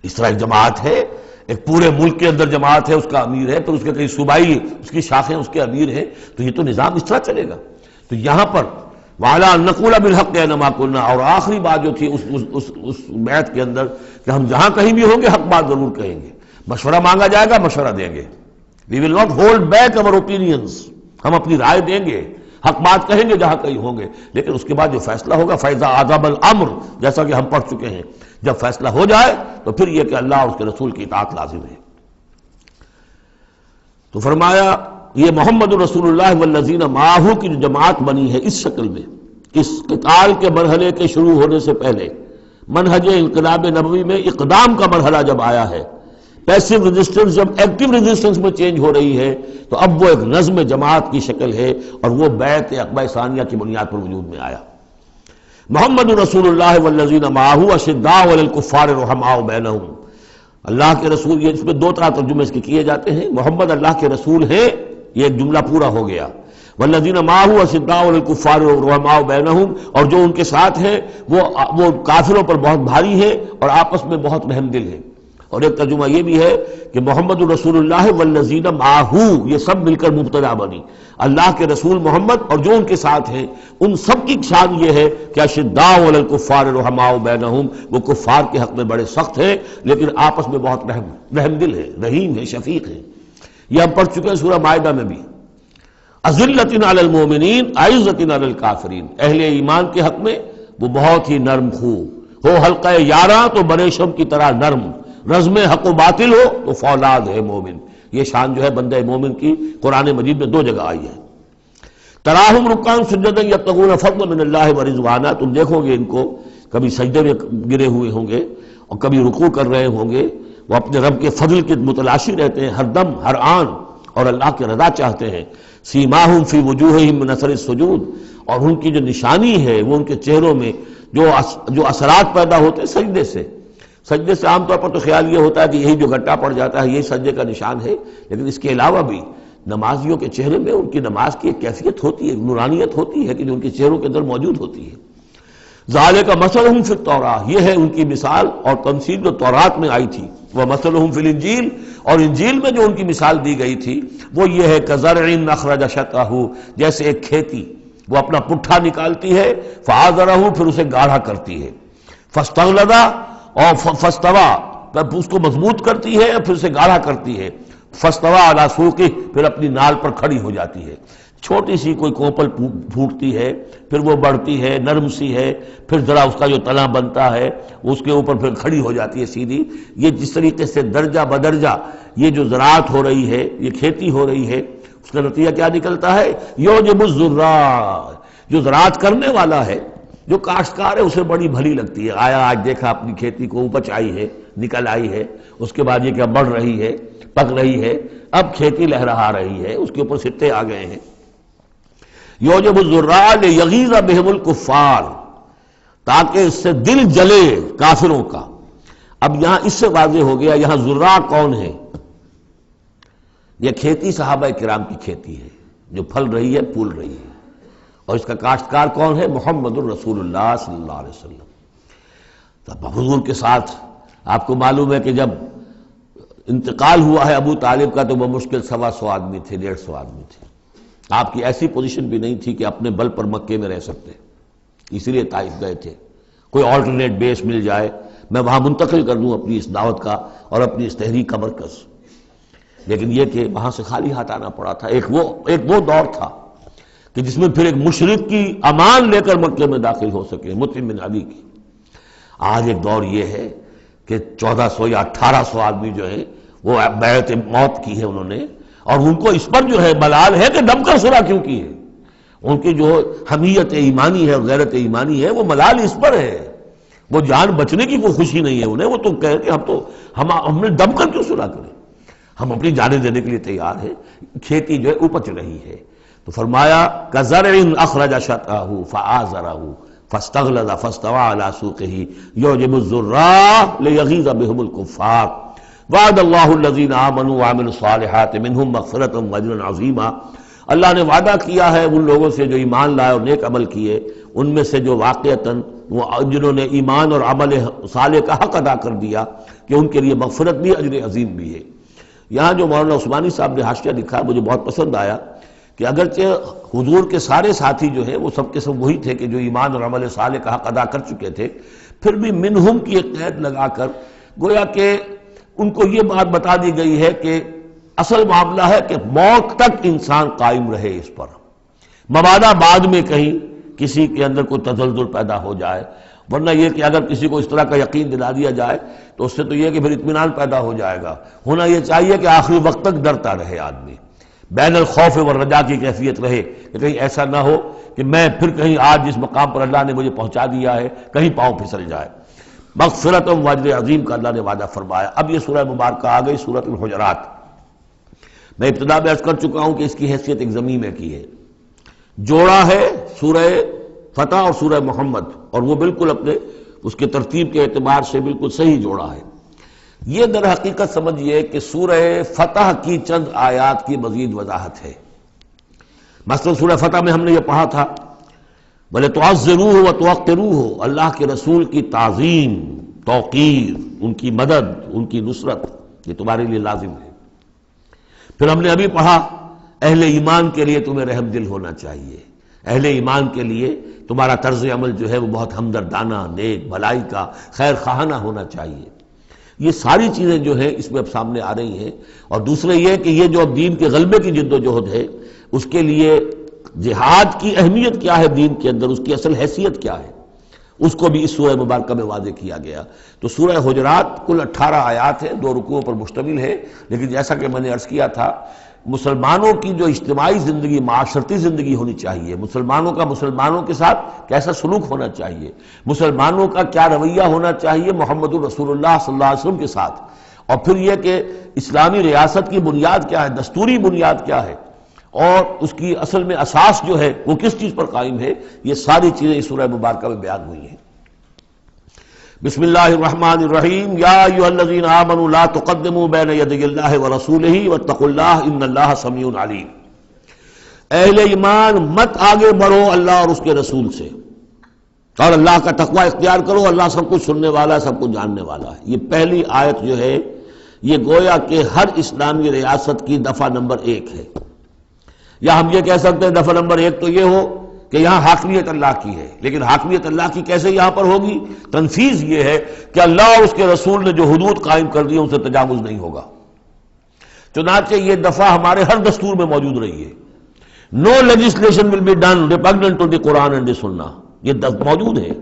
اس طرح ایک جماعت ہے، ایک پورے ملک کے اندر جماعت ہے، اس کا امیر ہے، پھر اس کے کئی صوبائی اس کی شاخیں اس کے امیر ہیں، تو یہ تو نظام اس طرح چلے گا۔ تو یہاں پر وَعَلَىٰ أَن نَّقُولَ بِالْحَقِّ أَيْنَمَا كُنَّا، اور آخری بات جو تھی اس بیعت کے اندر کہ ہم جہاں کہیں بھی ہوں گے حق بات ضرور کہیں گے، مشورہ مانگا جائے گا مشورہ دیں گے، we will not hold back our opinions، ہم اپنی رائے دیں گے، حق بات کہیں گے جہاں کہیں ہوں گے، لیکن اس کے بعد جو فیصلہ ہوگا فَإِذَا عَزَمَ الْأَمْرُ، جیسا کہ ہم پڑھ چکے ہیں، جب فیصلہ ہو جائے تو پھر یہ کہ اللہ اور اس کے رسول کی اطاعت لازم ہے۔ تو فرمایا یہ محمد رسول اللہ والذین معہ کی جو جماعت بنی ہے اس شکل میں، اس قتال کے مرحلے کے شروع ہونے سے پہلے منہج انقلاب نبوی میں اقدام کا مرحلہ جب آیا ہے، پیسو ریزسٹنس جب ایکٹیو ریزسٹنس میں چینج ہو رہی ہے، تو اب وہ ایک نظم جماعت کی شکل ہے، اور وہ بیعت عقبہ ثانیہ کی بنیاد پر وجود میں آیا۔ محمد رسول اللہ والذین معہ اشداء علی الکفار رحماء بینہم، اللہ کے رسول، یہ اس میں دو طرح ترجمے اس کے کیے جاتے ہیں، محمد اللہ کے رسول ہیں، یہ ایک جملہ پورا ہو گیا، والذین معہ اشداء علی الکفار رحماء بینہم، اور جو ان کے ساتھ ہیں وہ کافروں پر بہت بھاری ہیں اور آپس میں بہت رحم دل ہیں۔ اور ایک ترجمہ یہ بھی ہے کہ محمد رسول اللہ والذین معہ، یہ سب مل کر مبتدا بنی، اللہ کے رسول محمد اور جو ان کے ساتھ ہیں ان سب کی شان یہ ہے کہ اشداء علی الکفار رحماء بینہم، وہ کفار کے حق میں بڑے سخت ہیں لیکن آپس میں بہت رحم دل ہے، رحیم ہے، شفیق ہے۔ یہ ہم پڑھ چکے ہیں سورہ مائدہ میں بھی، اذلۃ علی المؤمنین اعزۃ علی الکافرین، اہل ایمان کے حق میں وہ بہت ہی نرم خو ہو، حلقہ یاراں تو بریشم کی طرح نرم، رزم حق و باطل ہو تو فولاد ہے مومن۔ یہ شان جو ہے بندہ مومن کی قرآن مجید میں دو جگہ آئی ہے۔ تراہم رکعاً سجدا یبتغون فضلا من اللہ ورضوانا، تم دیکھو گے ان کو کبھی سجدے میں گرے ہوئے ہوں گے اور کبھی رکوع کر رہے ہوں گے، وہ اپنے رب کے فضل کے متلاشی رہتے ہیں ہر دم ہر آن، اور اللہ کی رضا چاہتے ہیں۔ سیماہم فی وجوہہم من اثر السجود، اور ان کی جو نشانی ہے وہ ان کے چہروں میں جو اثرات پیدا ہوتے ہیں سجدے سے۔ سجدے سے عام طور پر تو خیال یہ ہوتا ہے کہ یہی جو گھٹا پڑ جاتا ہے یہی سجدے کا نشان ہے، لیکن اس کے علاوہ بھی نمازیوں کے چہرے میں ان کی نماز کی ایک کیفیت ہوتی ہے، نورانیت ہوتی ہے کہ جو ان کے چہروں کے اندر موجود ہوتی ہے۔ ذالک مثلہم فی التوراۃ، یہ ہے ان کی مثال اور تمثیل جو تورات میں آئی تھی، ومثلہم فی الانجیل، اور انجیل میں جو ان کی مثال دی گئی تھی وہ یہ ہے کزرع اخرج شطأہ، جیسے ایک کھیتی وہ اپنا پٹھا نکالتی ہے، فآزرہ، پھر اسے گاڑھا کرتی ہے، فاستغلظ، اور فاستوى، اس کو مضبوط کرتی ہے اور پھر اسے گاڑھا کرتی ہے، فاستوى علی سوقہ، پھر اپنی نال پر کھڑی ہو جاتی ہے۔ چھوٹی سی کوئی کوپل پھوٹتی ہے، پھر وہ بڑھتی ہے، نرم سی ہے، پھر ذرا اس کا جو تنا بنتا ہے اس کے اوپر پھر کھڑی ہو جاتی ہے سیدھی۔ یہ جس طریقے سے درجہ بدرجہ یہ جو زراعت ہو رہی ہے، یہ کھیتی ہو رہی ہے، اس کا نتیجہ کیا نکلتا ہے؟ یعجب الزراع، جو زراعت کرنے والا ہے، جو کاشتکار ہے، اسے بڑی بھلی لگتی ہے، آیا آج دیکھا اپنی کھیتی کو اپج آئی ہے، نکل آئی ہے، اس کے بعد یہ کہ اب بڑھ رہی ہے، پک رہی ہے، اب کھیتی لہرا رہی ہے، اس کے اوپر سٹے آ گئے ہیں۔ یعجب الزراع لیغیظ بہم الکفار، تاکہ اس سے دل جلے کافروں کا۔ اب یہاں اس سے واضح ہو گیا یہاں زراع کون ہے؟ یہ کھیتی صحابہ کرام کی کھیتی ہے جو پھل رہی ہے، پھول رہی ہے، اور اس کا کاشتکار کون ہے؟ محمد الرسول اللہ صلی اللہ علیہ وسلم۔ تب حضور کے ساتھ آپ کو معلوم ہے کہ جب انتقال ہوا ہے ابو طالب کا تو وہ مشکل 125 آدمی تھے، 150 آدمی تھے۔ آپ کی ایسی پوزیشن بھی نہیں تھی کہ اپنے بل پر مکے میں رہ سکتے، اسی لیے طائف گئے تھے، کوئی آلٹرنیٹ بیس مل جائے میں وہاں منتقل کر دوں اپنی اس دعوت کا اور اپنی اس تحریک کا مرکز، لیکن یہ کہ وہاں سے خالی ہاتھ آنا پڑا تھا۔ ایک وہ دور تھا کہ جس میں پھر ایک مشرک کی امان لے کر مکے میں داخل ہو سکے، مطعم بن عدی کی۔ آج ایک دور یہ ہے کہ 1400 یا 1800 آدمی جو ہیں وہ بیعت موت کی ہے انہوں نے، اور ان کو اس پر جو ہے ملال ہے کہ دم کر صلح کیوں کی ہے۔ ان کی جو حمیت ایمانی ہے اور غیرت ایمانی ہے وہ ملال اس پر ہے، وہ جان بچنے کی کوئی خوشی نہیں ہے انہیں، وہ تو کہہ کہ ہم نے دب کر کیوں سنا کریں، ہم اپنی جانیں دینے کے لیے تیار ہیں۔ کھیتی جو ہے اپج رہی ہے، تو فرمایا کزرع اخرج شطأہ فآزرہ فاستغلظ فاستوى على سوقه يعجب الزراع ليغيظ بهم الكفار وعد الله الذين آمنوا وعملوا الصالحات منهم مغفرة واجرا عظیما۔ اللہ نے وعدہ کیا ہے ان لوگوں سے جو ایمان لائے اور نیک عمل کیے، ان میں سے جو واقعتاً جنہوں نے ایمان اور عمل صالح کا حق ادا کر دیا کہ ان کے لیے مغفرت بھی اجر عظیم بھی ہے۔ یہاں جو مولانا عثمانی صاحب نے حاشیہ لکھا مجھے بہت پسند آیا کہ اگرچہ حضور کے سارے ساتھی جو ہیں وہ سب کے سب وہی تھے کہ جو ایمان اور عمل صالح کا حق ادا کر چکے تھے، پھر بھی منہم کی ایک قید لگا کر گویا کہ ان کو یہ بات بتا دی گئی ہے کہ اصل معاملہ ہے کہ موت تک انسان قائم رہے اس پر، مبادا بعد میں کہیں کسی کے اندر کوئی تزلزل پیدا ہو جائے، ورنہ یہ کہ اگر کسی کو اس طرح کا یقین دلا دیا جائے تو اس سے تو یہ کہ پھر اطمینان پیدا ہو جائے گا۔ ہونا یہ چاہیے کہ آخری وقت تک ڈرتا رہے آدمی، بین الخوف والرجا کی کیفیت رہے کہ کہیں ایسا نہ ہو کہ میں پھر کہیں آج جس مقام پر اللہ نے مجھے پہنچا دیا ہے کہیں پاؤں پھسل جائے۔ مغفرت و اجر عظیم کا اللہ نے وعدہ فرمایا۔ اب یہ سورہ مبارکہ آ گئی سورۃ الحجرات۔ میں ابتدا میں عرض کر چکا ہوں کہ اس کی حیثیت ایک ضمیر میں کی ہے، جوڑا ہے سورہ فتح اور سورہ محمد، اور وہ بالکل اپنے اس کے ترتیب کے اعتبار سے بالکل صحیح جوڑا ہے۔ یہ در حقیقت سمجھیے کہ سورہ فتح کی چند آیات کی مزید وضاحت ہے۔ مثلا سورہ فتح میں ہم نے یہ پڑھا تھا وَلِتُعَزِّرُوهُ وَتُوَقِّرُوهُ، اللہ کے رسول کی تعظیم، توقیر، ان کی مدد، ان کی نصرت، یہ تمہارے لیے لازم ہے۔ پھر ہم نے ابھی پڑھا اہل ایمان کے لیے تمہیں رحم دل ہونا چاہیے، اہل ایمان کے لیے تمہارا طرز عمل جو ہے وہ بہت ہمدردانہ، نیک، بھلائی کا، خیر خواہانہ ہونا چاہیے۔ یہ ساری چیزیں جو ہیں اس میں اب سامنے آ رہی ہیں۔ اور دوسرے یہ کہ یہ جو اب دین کے غلبے کی جد و جہد ہے اس کے لیے جہاد کی اہمیت کیا ہے دین کے اندر، اس کی اصل حیثیت کیا ہے، اس کو بھی اس سورہ مبارکہ میں واضح کیا گیا۔ تو سورہ حجرات کل 18 آیات ہیں، 2 رکوعوں پر مشتمل ہے، لیکن جیسا کہ میں نے عرض کیا تھا مسلمانوں کی جو اجتماعی زندگی، معاشرتی زندگی ہونی چاہیے، مسلمانوں کا مسلمانوں کے ساتھ کیسا سلوک ہونا چاہیے، مسلمانوں کا کیا رویہ ہونا چاہیے محمد الرسول اللہ صلی اللہ علیہ وسلم کے ساتھ، اور پھر یہ کہ اسلامی ریاست کی بنیاد کیا ہے، دستوری بنیاد کیا ہے، اور اس کی اصل میں اساس جو ہے وہ کس چیز پر قائم ہے، یہ ساری چیزیں اس سورہ مبارکہ میں بیان ہوئی ہیں۔ بسم اللہ الرحمن الرحیم، یا ایھا الذین آمنوا لا تقدموا بین یدی اللہ ورسولہ واتقوا اللہ ان اللہ سمیع علیم۔ اہل ایمان مت آگے بڑھو اللہ اور اس کے رسول سے، اور اللہ کا تقوی اختیار کرو، اللہ سب کچھ سننے والا ہے، سب کچھ جاننے والا ہے۔ یہ پہلی آیت جو ہے یہ گویا کہ ہر اسلامی ریاست کی دفعہ نمبر 1 ہے، یا ہم یہ کہہ سکتے ہیں دفعہ نمبر 1 تو یہ ہو کہ یہاں حاکمیت اللہ کی ہے، لیکن حاکمیت اللہ کی کیسے یہاں پر ہوگی؟ تنفیذ یہ ہے کہ اللہ اور اس کے رسول نے جو حدود قائم کر دی ان سے تجاوز نہیں ہوگا۔ چنانچہ یہ دفعہ ہمارے ہر دستور میں موجود رہی ہے، no legislation will be done repugnant to the Quran and the Sunnah, یہ موجود ہے،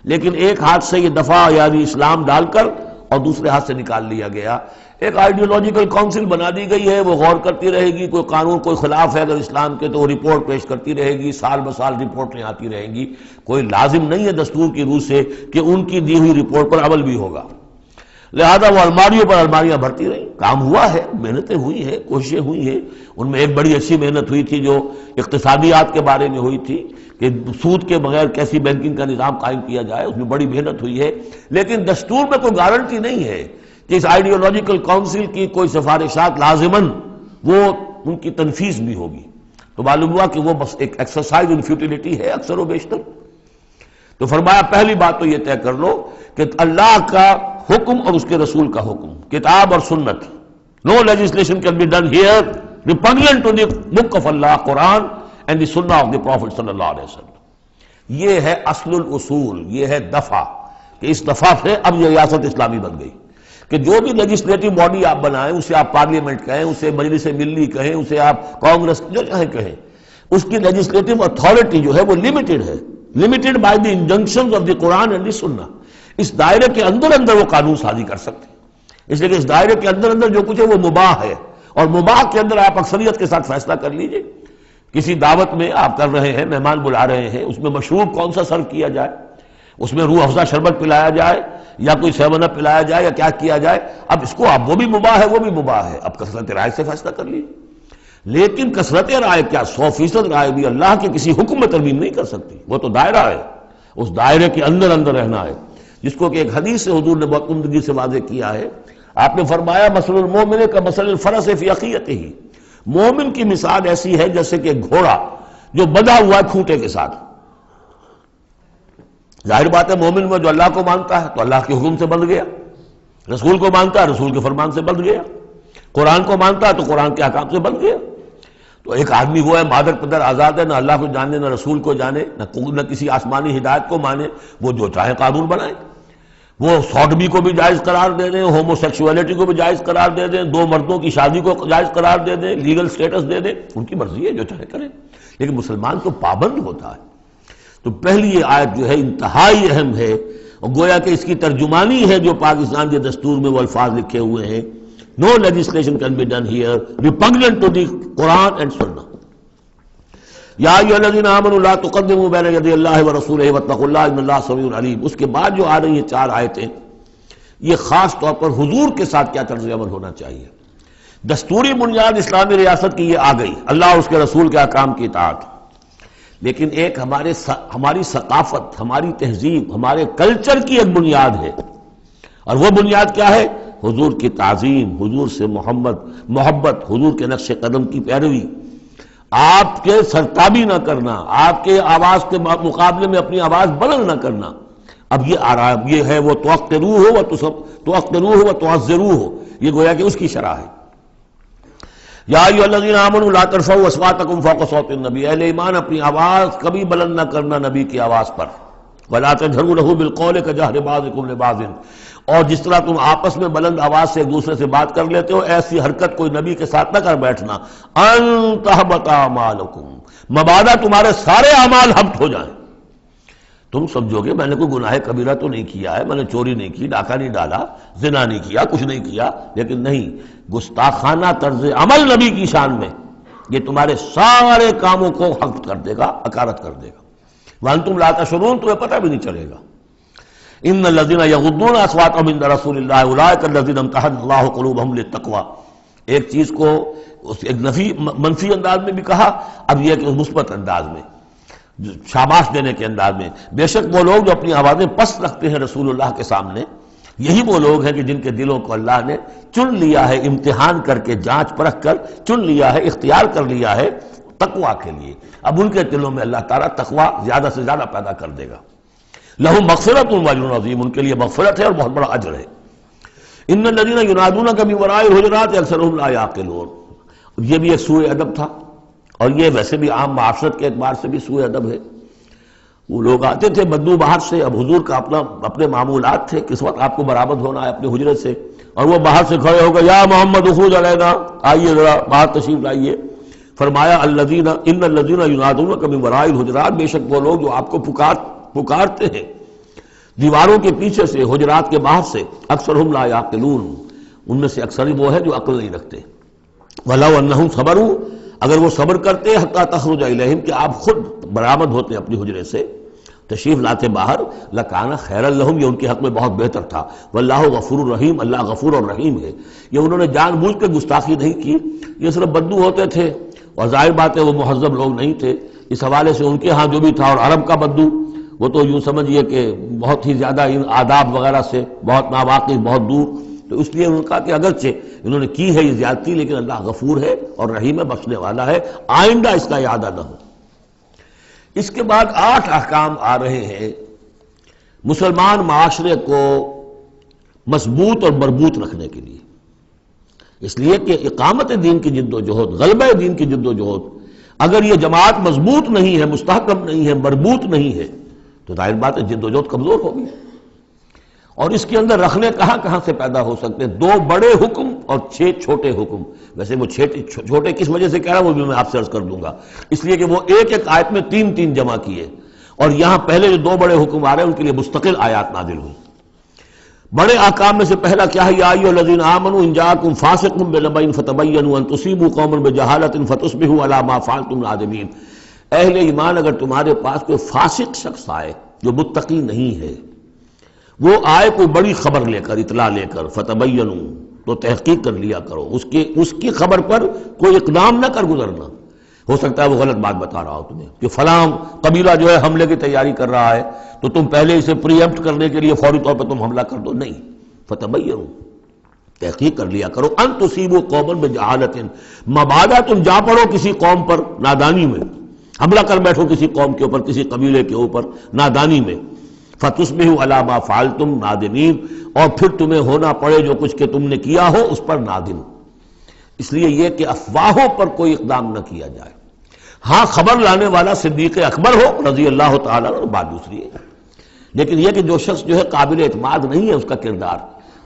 لیکن ایک ہاتھ سے یہ دفعہ یعنی اسلام ڈال کر اور دوسرے ہاتھ سے نکال لیا گیا۔ ایک آئیڈیولوجیکل کونسل بنا دی گئی ہے، وہ غور کرتی رہے گی، کوئی قانون کوئی خلاف ہے اگر اسلام کے تو وہ رپورٹ پیش کرتی رہے گی، سال بسال رپورٹیں آتی رہیں گی، کوئی لازم نہیں ہے دستور کی روح سے کہ ان کی دی ہوئی رپورٹ پر عمل بھی ہوگا، لہذا وہ الماریوں پر الماریاں بھرتی رہیں۔ کام ہوا ہے، محنتیں ہوئی ہیں، کوششیں ہوئی ہیں، ان میں ایک بڑی اچھی محنت ہوئی تھی جو اقتصادیات کے بارے میں ہوئی تھی کہ سود کے بغیر کیسی بینکنگ کا نظام قائم کیا جائے، اس میں بڑی محنت ہوئی ہے، لیکن دستور میں کوئی گارنٹی نہیں ہے کہ اس آئیڈیولوجیکل کونسل کی کوئی سفارشات لازماً وہ ان کی تنفیذ بھی ہوگی، تو معلوم ہوا کہ وہ بس ایک ایکسرسائز ان فیوٹیلیٹی ہے اکثر و بیشتر۔ تو فرمایا پہلی بات تو یہ طے کر لو کہ اللہ کا حکم اور اس کے رسول کا حکم، کتاب اور سنت، no legislation can be done here repugnant to the book of Allah Quran and the Sunnah of the profit صلی اللہ علیہ وسلم۔ یہ ہے اصل الاصول، یہ ہے دفعہ، کہ اس دفعہ سے اب یہ ریاست اسلامی بن گئی کہ جو بھی لیجسلیٹو باڈی آپ بنائیں، اسے آپ پارلیمنٹ کہیں، اسے مجلس ملی کہیں، اسے آپ کانگریس جو چاہیں کہیں، اس کی لیجسلیٹو اتھارٹی جو ہے وہ لمیٹڈ ہے، limited by the injunctions of the Quran and the Sunnah. اس دائرے کے اندر اندر وہ قانون سازی کر سکتے ہیں، اس لیے کہ اس دائرے کے اندر اندر جو کچھ ہے وہ مباح ہے، اور مباح کے اندر آپ اکثریت کے ساتھ فیصلہ کر لیجئے۔ کسی دعوت میں آپ کر رہے ہیں، مہمان بلا رہے ہیں، اس میں مشروب کون سا سرو کیا جائے، اس میں روح افزا شربت پلایا جائے یا کوئی سیون اپ پلایا جائے یا کیا کیا جائے، اب اس کو اب وہ بھی مباح ہے وہ بھی مباح ہے، اب کثرت رائے سے فیصلہ کر لیجیے۔ لیکن کثرت رائے کیا 100% رائے بھی اللہ کے کسی حکم میں ترمیم نہیں کر سکتی، وہ تو دائرہ ہے، اس دائرے کے اندر اندر رہنا ہے، جس کو کہ ایک حدیث سے حضور نے بہت عمدگی سے واضح کیا ہے۔ آپ نے فرمایا مثل المومن کا مثل الفرس فی عقیتہ، مومن کی مثال ایسی ہے جیسے کہ گھوڑا جو بندھا ہوا ہے کھوٹے کے ساتھ۔ ظاہر بات ہے مومن میں جو اللہ کو مانتا ہے تو اللہ کے حکم سے بندھ گیا، رسول کو مانتا ہے رسول کے فرمان سے بندھ گیا، قرآن کو مانتا ہے تو قرآن کے احکام سے بندھ گیا۔ تو ایک آدمی وہ ہے مادر پدر آزاد ہے، نہ اللہ کو جانے نہ رسول کو جانے نہ کسی آسمانی ہدایت کو مانے، وہ جو چاہے قانون بنائے، وہ سوڈمی کو بھی جائز قرار دے دیں، ہومو سیکشولیٹی کو بھی جائز قرار دے دیں، دو مردوں کی شادی کو جائز قرار دے دیں، لیگل سٹیٹس دے دیں، ان کی مرضی ہے جو چاہے کریں، لیکن مسلمان تو پابند ہوتا ہے۔ تو پہلی یہ آیت جو ہے انتہائی اہم ہے، اور گویا کہ اس کی ترجمانی ہے جو پاکستان کے دستور میں وہ الفاظ لکھے ہوئے ہیں، No legislation can be done here repugnant to the Quran and Sunnah. یا ایھا الذین آمنوا لا تقدموا بین یدی اللہ ورسولہ واتقوا اللہ ان اللہ سمیع علیم۔ اس کے بعد جو آ رہی ہیں 4 آیتیں، یہ خاص طور پر حضور کے ساتھ کیا طرز عمل ہونا چاہیے۔ دستوری بنیاد اسلامی ریاست کی یہ آ گئی، اللہ اور اس کے رسول کے احکام کی اطاعت، لیکن ایک ہماری ثقافت، ہماری تہذیب، ہمارے کلچر کی ایک بنیاد ہے، اور وہ بنیاد کیا ہے؟ حضور کی تعظیم، حضور سے محبت، حضور کے نقش قدم کی پیروی، آپ کے سرتابی نہ کرنا، آپ کے آواز کے مقابلے میں اپنی آواز بلند نہ کرنا۔ اب یہ آ رہا ہے، یہ ہے وہ توقروہ و تعزروہ، یہ گویا کہ اس کی شرح ہے۔ یا ایھا الذین آمنوا لا ترفعوا اصواتکم فوق صوت النبی، اہل ایمان اپنی آواز کبھی بلند نہ کرنا نبی کی آواز پر، ولا تجہروا لہ بالقول کجہر بعضکم لبعض، اور جس طرح تم آپس میں بلند آواز سے ایک دوسرے سے بات کر لیتے ہو، ایسی حرکت کوئی نبی کے ساتھ نہ کر بیٹھنا۔ ان تحبط اعمالکم، مبادا تمہارے سارے اعمال حبط ہو جائیں۔ تم سمجھو گے میں نے کوئی گناہ کبیرہ تو نہیں کیا ہے، میں نے چوری نہیں کی، ڈاکہ نہیں ڈالا، زنا نہیں کیا، کچھ نہیں کیا، لیکن نہیں، گستاخانہ طرز عمل نبی کی شان میں یہ تمہارے سارے کاموں کو حبط کر دے گا، اکارت کر دے گا۔ وانتم لا تشعرون، تمہیں پتہ بھی نہیں چلے گا۔ ان الذین یغضون اصواتهم عند رسول اللہ اولئک الذین امتحن اللہ قلوبهم للتقوی، ایک چیز کو ایک منفی انداز میں بھی کہا، اب یہ کہ مثبت انداز میں، شاباش دینے کے انداز میں، بے شک وہ لوگ جو اپنی آوازیں پست رکھتے ہیں رسول اللہ کے سامنے، یہی وہ لوگ ہیں کہ جن کے دلوں کو اللہ نے چن لیا ہے، امتحان کر کے جانچ پرکھ کر چن لیا ہے، اختیار کر لیا ہے تقوی کے لیے۔ اب ان کے دلوں میں اللہ تعالیٰ تقوی زیادہ سے زیادہ پیدا کر دے گا۔ لہم مغفرۃ واجر عظیم، ان کے لیے مغفرت ہے اور بہت بڑا اجر ہے۔ ان الذین ینادونک من وراء الحجرات اکثرهم لا یعقلون، یہ بھی ایک سوء ادب تھا، اور یہ ویسے بھی عام معاشرت کے اعتبار سے بھی سوء ادب ہے۔ وہ لوگ آتے تھے بدو باہر سے، اب حضور کا اپنے معمولات تھے، کس وقت آپ کو برآمد ہونا ہے اپنے حجرے سے، اور وہ باہر سے کھڑے ہو گئے، یا محمد اخرج علینا، آئیے ذرا باہر تشریف لائیے۔ فرمایا ان الذین ینادونک من وراء الحجرات، بے شک وہ لوگ جو آپ کو پکارتے ہیں دیواروں کے پیچھے سے، حجرات کے باہر سے، اکثرهم لا یعقلون، ان میں سے اکثر وہ ہے جو عقل نہیں رکھتے۔ ولو انہم صبروا، اگر وہ صبر کرتے حتی تخرج الیہم، کہ آپ خود برآمد ہوتے اپنی حجرے سے، تشریف لاتے باہر، لکان خیرا لہم، یہ ان کے حق میں بہت بہتر تھا۔ واللہ غفور الرحیم، اللہ غفور اور رحیم ہے۔ یہ انہوں نے جان بوجھ کے گستاخی نہیں کی، یہ صرف بدو ہوتے تھے، اور ظاہر بات ہے وہ مہذب لوگ نہیں تھے، اس حوالے سے ان کے ہاں جو بھی تھا، اور عرب کا بدو وہ تو یوں سمجھیے کہ بہت ہی زیادہ ان آداب وغیرہ سے بہت ناواقف، بہت دور، تو اس لیے انہوں نے کہا کہ اگرچہ انہوں نے کی ہے یہ زیادتی، لیکن اللہ غفور ہے اور رحیم ہے، بخشنے والا ہے، آئندہ اس کا اعادہ نہ ہو۔ اس کے بعد 8 احکام آ رہے ہیں مسلمان معاشرے کو مضبوط اور مربوط رکھنے کے لیے، اس لیے کہ اقامت دین کی جد و جہد، غلبہ دین کی جد و جہد، اگر یہ جماعت مضبوط نہیں ہے، مستحکم نہیں ہے، مربوط نہیں ہے، تو ظاہر بات ہے جد و جہد کمزور ہوگی۔ اور اس کے اندر رکھنے کہاں سے پیدا ہو سکتے ہیں؟ 2 بڑے حکم اور 6 چھوٹے حکم۔ ویسے وہ چھوٹے کس وجہ سے کہہ رہا ہوں وہ بھی میں آپ سے عرض کر دوں گا، اس لیے کہ وہ ایک آیت میں 3 جمع کیے، اور یہاں پہلے جو 2 بڑے حکم آ رہے ہیں ان کے لیے مستقل آیات نازل ہوئی۔ بڑے احکام میں سے پہلا کیا ہے؟ یا ایھا الذین آمنوا ان جاءکم فاسق بنبأ فتبینوا ان تصیبوا قوما بجہالۃ فتصبحوا علی ما فعلتم نادمین۔ اہل ایمان، اگر تمہارے پاس کوئی فاسق شخص آئے جو متقی نہیں ہے، وہ آئے کوئی بڑی خبر لے کر، اطلاع لے کر، فتبینوا، تو تحقیق کر لیا کرو، اس کی خبر پر کوئی اقدام نہ کر گزرنا۔ ہو سکتا ہے وہ غلط بات بتا رہا ہو تمہیں کہ فلاں قبیلہ جو ہے حملے کی تیاری کر رہا ہے، تو تم پہلے اسے پری ایمپٹ کرنے کے لیے فوری طور پر تم حملہ کر دو، نہیں، فتبینوا، تحقیق کر لیا کرو، ان تصیبوا قوما بجہالۃ، مبادا تم جا پڑو کسی قوم پر نادانی میں، حملہ کر بیٹھو کسی قوم کے اوپر، کسی قبیلے کے اوپر نادانی میں، فتصبحوا علی ما فعلتم نادمین، اور پھر تمہیں ہونا پڑے جو کچھ کہ تم نے کیا ہو اس پر نادم۔ اس لیے یہ کہ افواہوں پر کوئی اقدام نہ کیا جائے۔ ہاں خبر لانے والا صدیق اکبر ہو رضی اللہ تعالیٰ عنہ، بات دوسری ہے، لیکن یہ کہ جو شخص جو ہے قابل اعتماد نہیں ہے، اس کا کردار،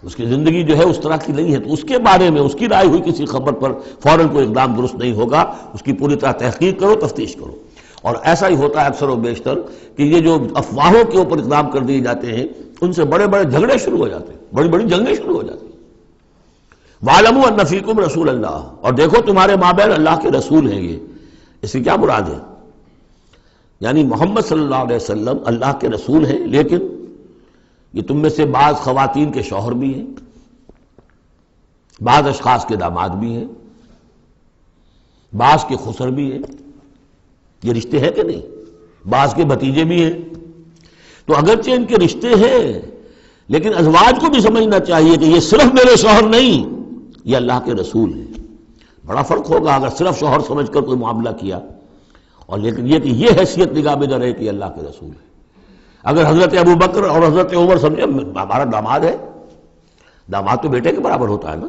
اس کی زندگی جو ہے اس طرح کی نہیں ہے، تو اس کے بارے میں اس کی رائے ہوئی کسی خبر پر فوراً کوئی اقدام درست نہیں ہوگا، اس کی پوری طرح تحقیق کرو، تفتیش کرو۔ اور ایسا ہی ہوتا ہے اکثر و بیشتر کہ یہ جو افواہوں کے اوپر اقدام کر دیے جاتے ہیں، ان سے بڑے بڑے جھگڑے شروع ہو جاتے ہیں، بڑی بڑی جنگیں شروع ہو جاتی ہیں۔ وَاعْلَمُوا أَنَّ فِيكُمْ رَسُولَ اللَّهِ، اور دیکھو تمہارے مابین اللہ کے رسول ہیں۔ یہ اس سے کیا مراد ہے؟ یعنی محمد صلی اللہ علیہ وسلم اللہ کے رسول ہیں، لیکن یہ تم میں سے بعض خواتین کے شوہر بھی ہیں، بعض اشخاص کے داماد بھی ہیں، بعض کے خسر بھی ہیں۔ یہ رشتے ہیں کہ نہیں؟ بعض کے بھتیجے بھی ہیں۔ تو اگرچہ ان کے رشتے ہیں، لیکن ازواج کو بھی سمجھنا چاہیے کہ یہ صرف میرے شوہر نہیں، یہ اللہ کے رسول ہیں۔ بڑا فرق ہوگا اگر صرف شوہر سمجھ کر کوئی معاملہ کیا، اور لیکن یہ کہ یہ حیثیت نگاہ میں نہ رہے کہ یہ اللہ کے رسول ہے۔ اگر حضرت ابو بکر اور حضرت عمر سمجھے ہمارا داماد ہے، داماد تو بیٹے کے برابر ہوتا ہے نا،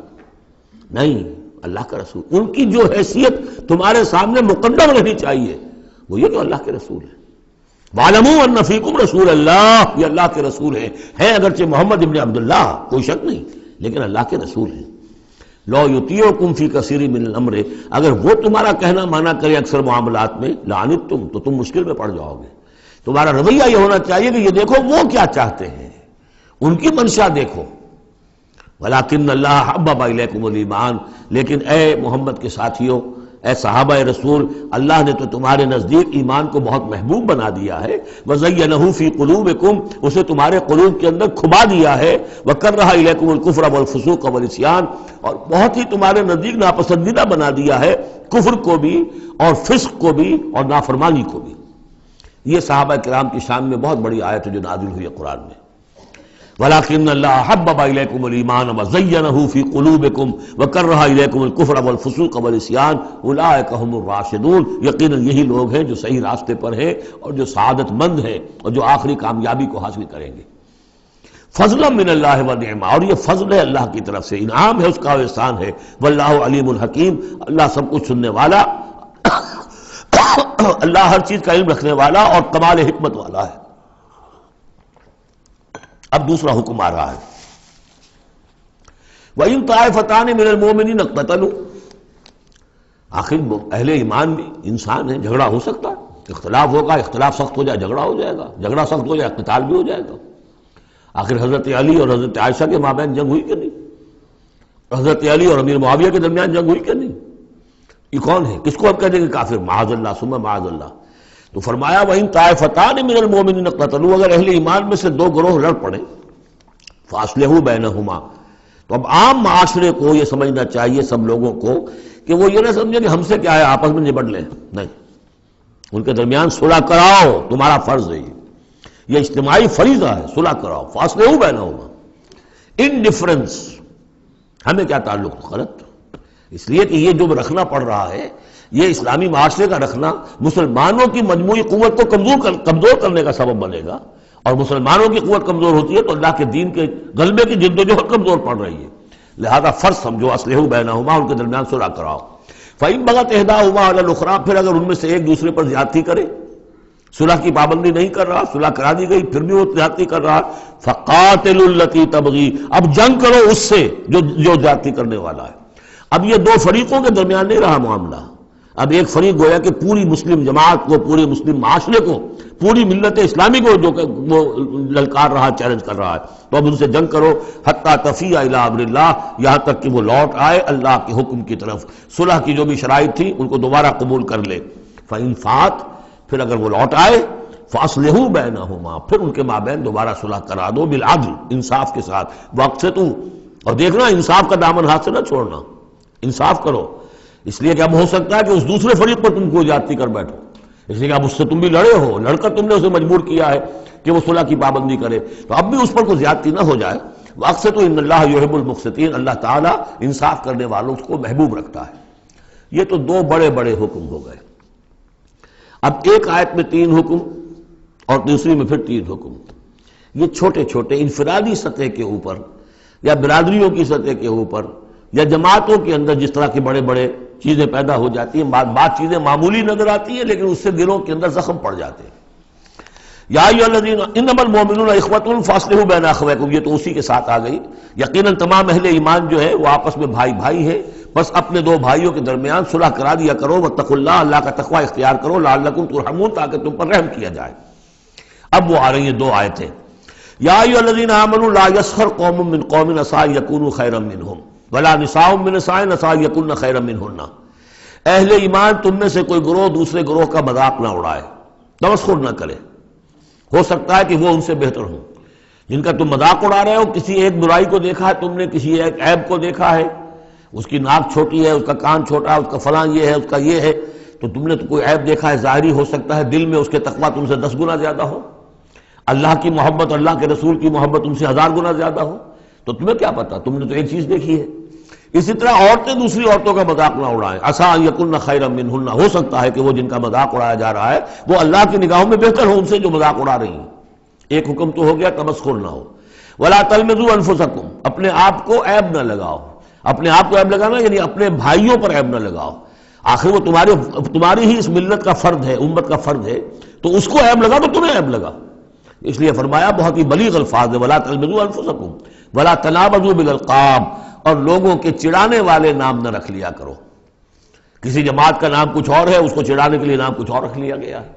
نہیں، اللہ کا رسول، ان کی جو حیثیت تمہارے سامنے مقدم رہنی چاہیے وہ یہ کہ اللہ کے رسول ہے۔ وَاعْلَمُوا أَنَّ فِيكُمْ رَسُولَ اللَّهِ، یہ اللہ کے رسول ہیں اگرچہ محمد ابن عبداللہ، کوئی شک نہیں، لیکن اللہ کے رسول ہیں۔ لَوْ يُطِيعُكُمْ فِي كَثِيرٍ مِّنَ الْأَمْرِ، اگر وہ تمہارا کہنا مانا کرے اکثر معاملات میں، لَعَنِتُّمْ، تو تم مشکل میں پڑ جاؤ گے۔ تمہارا رویہ یہ ہونا چاہیے کہ یہ دیکھو وہ کیا چاہتے ہیں، ان کی منشا دیکھو۔ وَلَٰكِنَّ اللَّهَ حَبَّبَ إِلَيْكُمُ الْإِيمَانَ، لیکن اے محمد کے ساتھیوں، اے صحابہ رسول، اللہ نے تو تمہارے نزدیک ایمان کو بہت محبوب بنا دیا ہے۔ وَزَيَّنَهُ فِي قُلُوبِكُمْ، اسے تمہارے قلوب کے اندر کھبا دیا ہے۔ وَكَرَّهَ إِلَيْكُمُ الْكُفْرَ وَالْفُسُوقَ وَالْعِصْيَانَ، اور بہت ہی تمہارے نزدیک ناپسندیدہ بنا دیا ہے کفر کو بھی اور فسق کو بھی اور نافرمانی کو بھی۔ یہ صحابہ کرام کی شان میں بہت بڑی آیت ہے جو نازل ہوئی ہے قرآن میں۔ وَلَٰكِنَّ اللَّهَ حَبَّبَ إِلَيْكُمُ الْإِيمَانَ وَزَيَّنَهُ فِي قُلُوبِكُمْ وَكَرَّهَ إِلَيْكُمُ الْكُفْرَ وَالْفُسُوقَ وَالْعِصْيَانَ أُولَٰئِكَ هُمُ الرَّاشِدُونَ، یقیناً یہی لوگ ہیں جو صحیح راستے پر ہیں اور جو سعادت مند ہیں اور جو آخری کامیابی کو حاصل کریں گے۔ فضلا من اللہ ونعما، اور یہ فضل ہے اللہ کی طرف سے، انعام ہے اس کا، احسان ہے۔ واللہ علیم الحکیم، اللہ سب کچھ سننے والا، اللہ ہر چیز کا علم رکھنے والا اور کمال حکمت والا ہے۔ اب دوسرا حکم آ رہا ہے، وَإِن طَائِفَتَانِ مِنَ الْمُؤْمِنِينَ اقْتَتَلُوا، آخر اہل ایمان بھی انسان ہیں، جھگڑا ہو سکتا ہے، اختلاف ہوگا، اختلاف سخت ہو جائے جھگڑا ہو جائے گا، جھگڑا سخت ہو جائے قتال بھی ہو جائے گا۔ آخر حضرت علی اور حضرت عائشہ کے مابین جنگ ہوئی کہ نہیں؟ حضرت علی اور امیر معاویہ کے درمیان جنگ ہوئی کہ نہیں؟ یہ کون ہے؟ کس کو ہم کہہ دیں گے کافر؟ معاذ اللہ ثم معاذ اللہ۔ تو فرمایا وَإِن طَائِفَتَانِ مِنَ الْمُؤْمِنِينَ اقْتَتَلُوا، اگر اہل ایمان میں سے دو گروہ لڑ پڑے، فَأَصْلِحُوا بَيْنَهُمَا، تو اب عام معاشرے کو یہ سمجھنا چاہیے، سب لوگوں کو، کہ وہ یہ نہ سمجھیں کہ ہم سے کیا ہے، آپس میں نبٹ لیں، نہیں، ان کے درمیان صلح کراؤ، تمہارا فرض ہے، یہ اجتماعی فریضہ ہے، صلح کراؤ۔ فَأَصْلِحُوا بَيْنَهُمَا، انڈیفرنس ہمیں کیا تعلق؟ غلط، اس لیے کہ یہ جو رکھنا پڑ رہا ہے، یہ اسلامی معاشرے کا رکھنا مسلمانوں کی مجموعی قوت کو کمزور کرنے کا سبب بنے گا، اور مسلمانوں کی قوت کمزور ہوتی ہے تو اللہ کے دین کے غلبے کی جدوجہد کمزور پڑ رہی ہے۔ لہذا فرض سمجھو، اصلحوا بینہما، ان کے درمیان صلح کراؤ۔ فَإِن بَغَتْ إِحْدَاهُمَا عَلَى الْأُخْرَىٰ، پھر اگر ان میں سے ایک دوسرے پر زیادتی کرے، صلح کی پابندی نہیں کر رہا، صلح کرا دی گئی پھر بھی وہ زیادتی کر رہا، فَقَاتِلُوا الَّتِي تَبْغِي، اب جنگ کرو اس سے جو زیادتی کرنے والا ہے۔ اب یہ دو فریقوں کے درمیان نہیں رہا معاملہ، اب ایک فریق گویا کہ پوری مسلم جماعت کو، پورے مسلم معاشرے کو، پوری ملت اسلامی کو جو کہ وہ للکار رہا، چیلنج کر رہا ہے، تو اب ان سے جنگ کرو حتیٰ تفیء الی امر اللہ، یہاں تک کہ وہ لوٹ آئے اللہ کے حکم کی طرف۔ صلح کی جو بھی شرائط تھی ان کو دوبارہ قبول کر لے۔ فإن فات، پھر اگر وہ لوٹ آئے، فاصلحوا بینہما، پھر ان کے مابین دوبارہ صلح کرا دو، بالعدل، انصاف کے ساتھ، واقسطوا، اور دیکھنا انصاف کا دامن ہاتھ سے نہ چھوڑنا، انصاف کرو، اس لیے کہ اب ہو سکتا ہے کہ اس دوسرے فریق پر تم کو زیادتی کر بیٹھو، اس لیے کہ اب اس سے تم بھی لڑے ہو، لڑ کر تم نے اسے مجبور کیا ہے کہ وہ صلح کی پابندی کرے، تو اب بھی اس پر کوئی زیادتی نہ ہو جائے۔ واقسطوا ان اللہ یحب المقسطین، اللہ تعالیٰ انصاف کرنے والوں کو محبوب رکھتا ہے۔ یہ تو دو بڑے بڑے حکم ہو گئے۔ اب ایک آیت میں 3 حکم اور دوسری میں پھر 3 حکم، یہ چھوٹے چھوٹے انفرادی سطح کے اوپر یا برادریوں کی سطح کے اوپر یا جماعتوں کے اندر جس طرح کے بڑے بڑے چیزیں پیدا ہو جاتی ہیں، بعض چیزیں معمولی نظر آتی ہیں لیکن اس سے دلوں کے اندر زخم پڑ جاتے ہیں۔ یا ایھا الذین انما المؤمنون اخوۃ فاصلحوا بین اخویکم، یہ تو اسی کے ساتھ آ گئی۔ یقیناً تمام اہل ایمان جو ہے وہ آپس میں بھائی بھائی ہے، بس اپنے 2 بھائیوں کے درمیان صلح کرا دیا کرو، واتقوا اللہ، اللہ کا تقوی اختیار کرو، لعلکم ترحمون، تاکہ تم پر رحم کیا جائے۔ اب وہ آ رہی ہیں 2 آیتیں۔ یا ایھا الذین آمنوا لا یسخر قوم من قوم عسیٰ ان یکونوا خیرا منہم ولا نساء من نساء عسیٰ ان یکن خیرا منہن، اہل ایمان تم میں سے کوئی گروہ دوسرے گروہ کا مذاق نہ اڑائے، تمسخر نہ کرے، ہو سکتا ہے کہ وہ ان سے بہتر ہوں۔ جن کا تم مذاق اڑا رہے ہو، کسی ایک برائی کو دیکھا ہے تم نے، کسی ایک عیب کو دیکھا ہے، اس کی ناک چھوٹی ہے، اس کا کان چھوٹا ہے، اس کا فلاں یہ ہے، اس کا یہ ہے، تو تم نے تو کوئی عیب دیکھا ہے ظاہری، ہو سکتا ہے دل میں اس کے تقویٰ تم سے 10 گنا زیادہ ہو، اللہ کی محبت، اللہ کے رسول کی محبت تم سے 1000 گنا زیادہ ہو، تو تمہیں کیا پتا، تم نے تو ایک چیز دیکھی ہے۔ اسی طرح عورتیں دوسری عورتوں کا مذاق نہ اڑائیں، عسیٰ ان یکن خیرا منہن، ہو سکتا ہے کہ وہ جن کا مذاق اڑایا جا رہا ہے وہ اللہ کی نگاہوں میں بہتر ہو ان سے جو مذاق اڑا رہی ہیں۔ ایک حکم تو ہو گیا تمسخر نہ ہو۔ ولا تلمزوا انفسکم، اپنے آپ کو عیب نہ لگاؤ، اپنے آپ کو عیب لگانا یعنی اپنے بھائیوں پر عیب نہ لگاؤ، آخر وہ تمہاری ہی اس ملت کا فرد ہے، امت کا فرد ہے، تو اس کو عیب لگا تو تمہیں عیب لگا، اس لیے فرمایا بہت ہی بلیغ الفاظ ہے، ولا تلمزوا انفسکم ولا تنابزوا بالالقاب، اور لوگوں کے چڑانے والے نام نہ رکھ لیا کرو۔ کسی جماعت کا نام کچھ اور ہے، اس کو چڑانے کے لیے نام کچھ اور رکھ لیا گیا ہے،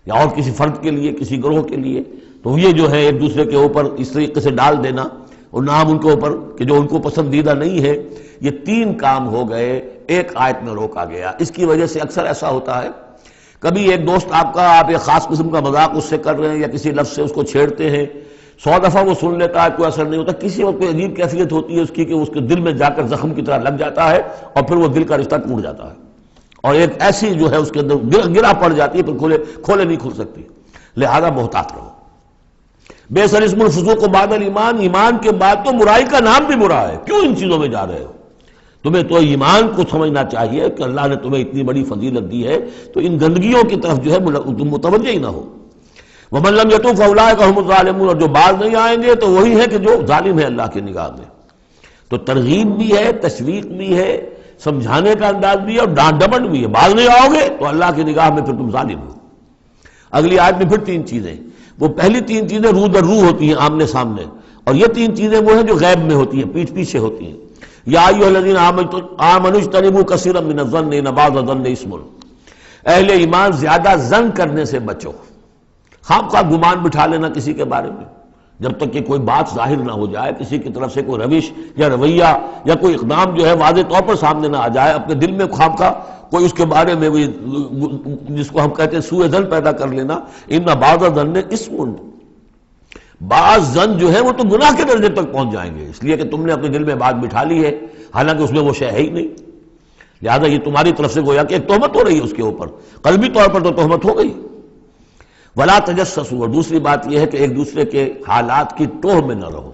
یا اور کسی فرد کے لیے، کسی گروہ کے لیے، تو یہ جو ہے ایک دوسرے کے اوپر اس طریقے سے ڈال دینا اور نام ان کے اوپر کہ جو ان کو پسندیدہ نہیں ہے، یہ 3 کام ہو گئے، ایک آیت میں روکا گیا۔ اس کی وجہ سے اکثر ایسا ہوتا ہے، کبھی ایک دوست آپ ایک خاص قسم کا مذاق اس سے کر رہے ہیں یا کسی لفظ سے اس کو چھیڑتے ہیں، 100 دفعہ وہ سن لیتا ہے، کوئی اثر نہیں ہوتا، کسی وقت کوئی عجیب کیفیت ہوتی ہے اس کی کہ اس کے دل میں جا کر زخم کی طرح لگ جاتا ہے اور پھر وہ دل کا رشتہ ٹوٹ جاتا ہے، اور ایک ایسی جو ہے اس کے اندر گرا پڑ جاتی ہے، پھر کھولے نہیں کھل سکتی۔ لہذا محتاط رہو۔ بئس الاسم الفسوق بعد الایمان، ایمان کے بعد تو برائی کا نام بھی برا ہے، کیوں ان چیزوں میں جا رہے ہو؟ تمہیں تو ایمان کو سمجھنا چاہیے کہ اللہ نے تمہیں اتنی بڑی فضیلت دی ہے، تو ان گندگیوں کی طرف جو ہے تم متوجہ ہی نہ ہو۔ وَمَن لَّمْ يَتُوب فَأُولَٰئِكَ هُمُ الظَّالِمُونَ، اور جو باز نہیں آئیں گے تو وہی ہے کہ جو ظالم ہے اللہ کی نگاہ میں۔ تو ترغیب بھی ہے، تشویق بھی ہے، سمجھانے کا انداز بھی ہے اور ڈانٹ ڈپٹ بھی ہے۔ باز نہیں آؤ گے تو اللہ کی نگاہ میں پھر تم ظالم ہو۔ اگلی آیت میں پھر 3 چیزیں، وہ پہلی 3 چیزیں رو در رو ہوتی ہیں آمنے سامنے، اور یہ 3 چیزیں وہ ہیں جو غیب میں ہوتی ہیں، پیٹھ پیچھے ہوتی ہیں۔ یا ایھا الذین آمنوا اجتنبوا کثیرا من الظن ان بعض الظن اسم، اہل ایمان زیادہ ظن کرنے سے بچو، خام خواہ گمان بٹھا لینا کسی کے بارے میں، جب تک کہ کوئی بات ظاہر نہ ہو جائے، کسی کی طرف سے کوئی روش یا رویہ یا کوئی اقدام جو ہے واضح طور پر سامنے نہ آ جائے، اپنے دل میں خام خواہ کوئی اس کے بارے میں جس کو ہم کہتے ہیں سوء ظن پیدا کر لینا۔ ان بعض الظن اسم، بعض ظن جو ہے وہ تو گناہ کے درجے تک پہنچ جائیں گے، اس لیے کہ تم نے اپنے دل میں بات بٹھا لی ہے حالانکہ اس میں وہ شے ہے ہی نہیں، لہذا یہ تمہاری طرف سے گویا کہ ایک تہمت ہو رہی ہے اس کے اوپر، قلبی طور پر تو تہمت ہو گئی۔ ولا تجسسوا، اور دوسری بات یہ ہے کہ ایک دوسرے کے حالات کی ٹوہ میں نہ رہو۔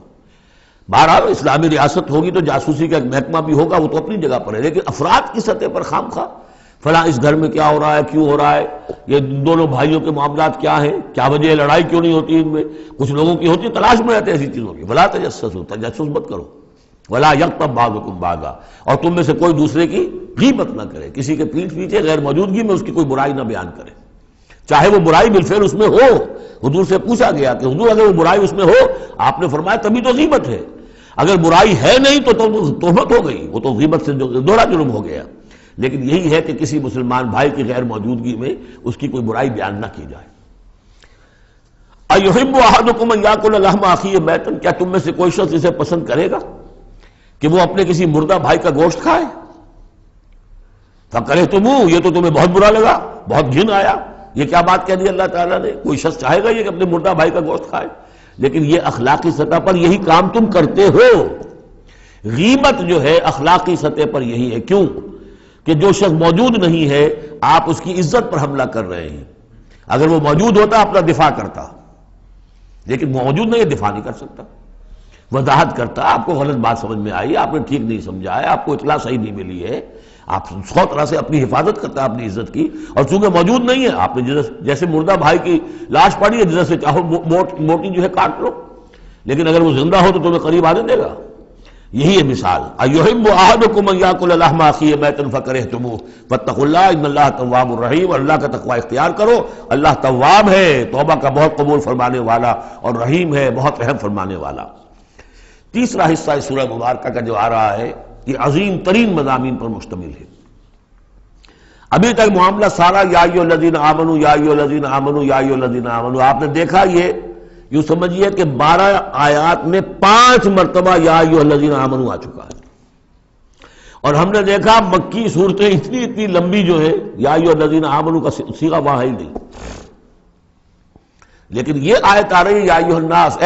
بہرحال اسلامی ریاست ہوگی تو جاسوسی کا ایک محکمہ بھی ہوگا، وہ تو اپنی جگہ پر ہے، لیکن افراد کی سطح پر خام خواہ فلاں اس گھر میں کیا ہو رہا ہے، کیوں ہو رہا ہے، یہ دونوں بھائیوں کے معاملات کیا ہیں، کیا وجہ ہے، لڑائی کیوں نہیں ہوتی ان میں، کچھ لوگوں کی ہوتی ہے، تلاش میں رہتے ہیں ایسی چیزوں کی۔ ولا تجسسوا، تجسس مت کرو۔ ولا یغتب بعضکم بعضا، اور تم میں سے کوئی دوسرے کی غیبت نہ کرے، کسی کے پیٹھ پیچھے غیر موجودگی میں اس کی کوئی برائی نہ بیان کرے، چاہے وہ برائی بالفعل اس میں ہو۔ حضور سے پوچھا گیا کہ حضور اگر وہ برائی اس میں ہو، آپ نے فرمایا تبھی تو غیبت ہے، اگر برائی ہے نہیں تو تہمت ہو گئی، وہ تو غیبت سے دوہرا جرم ہو گیا۔ لیکن یہی ہے کہ کسی مسلمان بھائی کی غیر موجودگی میں اس کی کوئی برائی بیان نہ کی جائے۔ اَیُحِبُّ أَحَدُکُمْ أَن یَأْکُلَ لَحْمَ أَخِیہِ مَیْتًا، کیا تم میں سے کوئی شخص اسے پسند کرے گا کہ وہ اپنے کسی مردہ بھائی کا گوشت کھائے؟ فَکَرِہْتُمُوهُ، یہ تو تمہیں بہت برا لگا، بہت گھن آیا، یہ کیا بات کہہ دی اللہ تعالیٰ نے؟ کوئی شخص چاہے گا یہ کہ اپنے مردہ بھائی کا گوشت کھائے؟ لیکن یہ اخلاقی سطح پر یہی کام تم کرتے ہو۔ غیبت جو ہے اخلاقی سطح پر یہی ہے۔ کیوں کہ جو شخص موجود نہیں ہے آپ اس کی عزت پر حملہ کر رہے ہیں۔ اگر وہ موجود ہوتا اپنا دفاع کرتا، لیکن موجود نہیں ہے، دفاع نہیں کر سکتا، وضاحت کرتا، آپ کو غلط بات سمجھ میں آئی، آپ نے ٹھیک نہیں سمجھا ہے، آپ کو اطلاع صحیح نہیں ملی ہے، آپ 100 طرح سے اپنی حفاظت کرتا ہے اپنی عزت کی، اور چونکہ موجود نہیں ہے آپ نے جیسے مردہ بھائی کی لاش پڑی ہے جیسے سے چاہو موٹی جو ہے کاٹ لو، لیکن اگر وہ زندہ ہو تو تمہیں قریب آنے دے گا۔ یہی ہے مثال۔ اَیُحِبُّ أَحَدُکُمْ أَن یَأْکُلَ لَحْمَ أَخِیہِ مَیْتًا فَکَرِہْتُمُوهُ وَاتَّقُوا اللَّهَ إِنَّ اللَّهَ تَوَّابٌ رَحِیمٌ، اور اللہ کا تقوی اختیار کرو، اللہ تواب ہے، توبہ کا بہت قبول فرمانے والا، اور رحیم ہے، بہت رحم فرمانے والا۔ تیسرا حصہ اس سورہ مبارکہ کا جو آ رہا ہے یہ عظیم ترین مضامین پر مشتمل ہے۔ ابھی تک معاملہ سارا یا ایھا الذین آمنوا یا ایھا الذین آمنوا یا ایھا الذین آمنوا، آپ نے دیکھا یہ یوں سمجھیے کہ 12 آیات میں 5 مرتبہ یا ایھا الذین آمنوا آ چکا ہے، اور ہم نے دیکھا مکی صورتیں اتنی لمبی جو ہے یا ایھا الذین آمنوا کا صیغہ وہاں ہے ہی نہیں، لیکن یہ آیت آ رہی ہے یا ایھا الناس،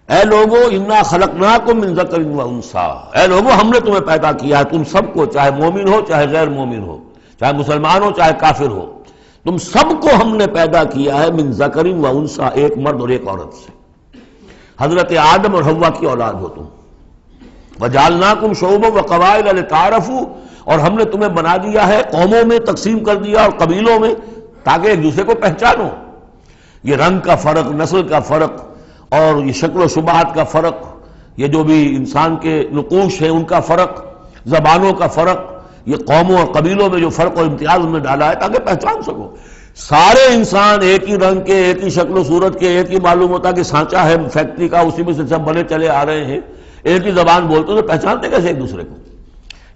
اے لوگو انا خلقناکم من ذکر و انثی، اے لوگو ہم نے تمہیں پیدا کیا ہے، تم سب کو، چاہے مومن ہو چاہے غیر مومن ہو، چاہے مسلمان ہو چاہے کافر ہو، تم سب کو ہم نے پیدا کیا ہے من ذکر و انثی، ایک مرد اور ایک عورت سے۔ حضرت آدم اور حوا کی اولاد ہو تم۔ وجعلناکم شعوبا وقبائل لتعارفوا، اور ہم نے تمہیں بنا دیا ہے، قوموں میں تقسیم کر دیا اور قبیلوں میں، تاکہ ایک دوسرے کو پہچانو۔ یہ رنگ کا فرق، نسل کا فرق، اور یہ شکل و شبہات کا فرق، یہ جو بھی انسان کے نقوش ہیں ان کا فرق، زبانوں کا فرق، یہ قوموں اور قبیلوں میں جو فرق اور امتیاز انہوں نے ڈالا ہے تاکہ پہچان سکو۔ سارے انسان ایک ہی رنگ کے، ایک ہی شکل و صورت کے، ایک ہی معلوم ہوتا کہ سانچہ ہے فیکٹری کا، اسی میں سے سب بنے چلے آ رہے ہیں، ایک ہی زبان بولتے تو پہچانتے کیسے ایک دوسرے کو؟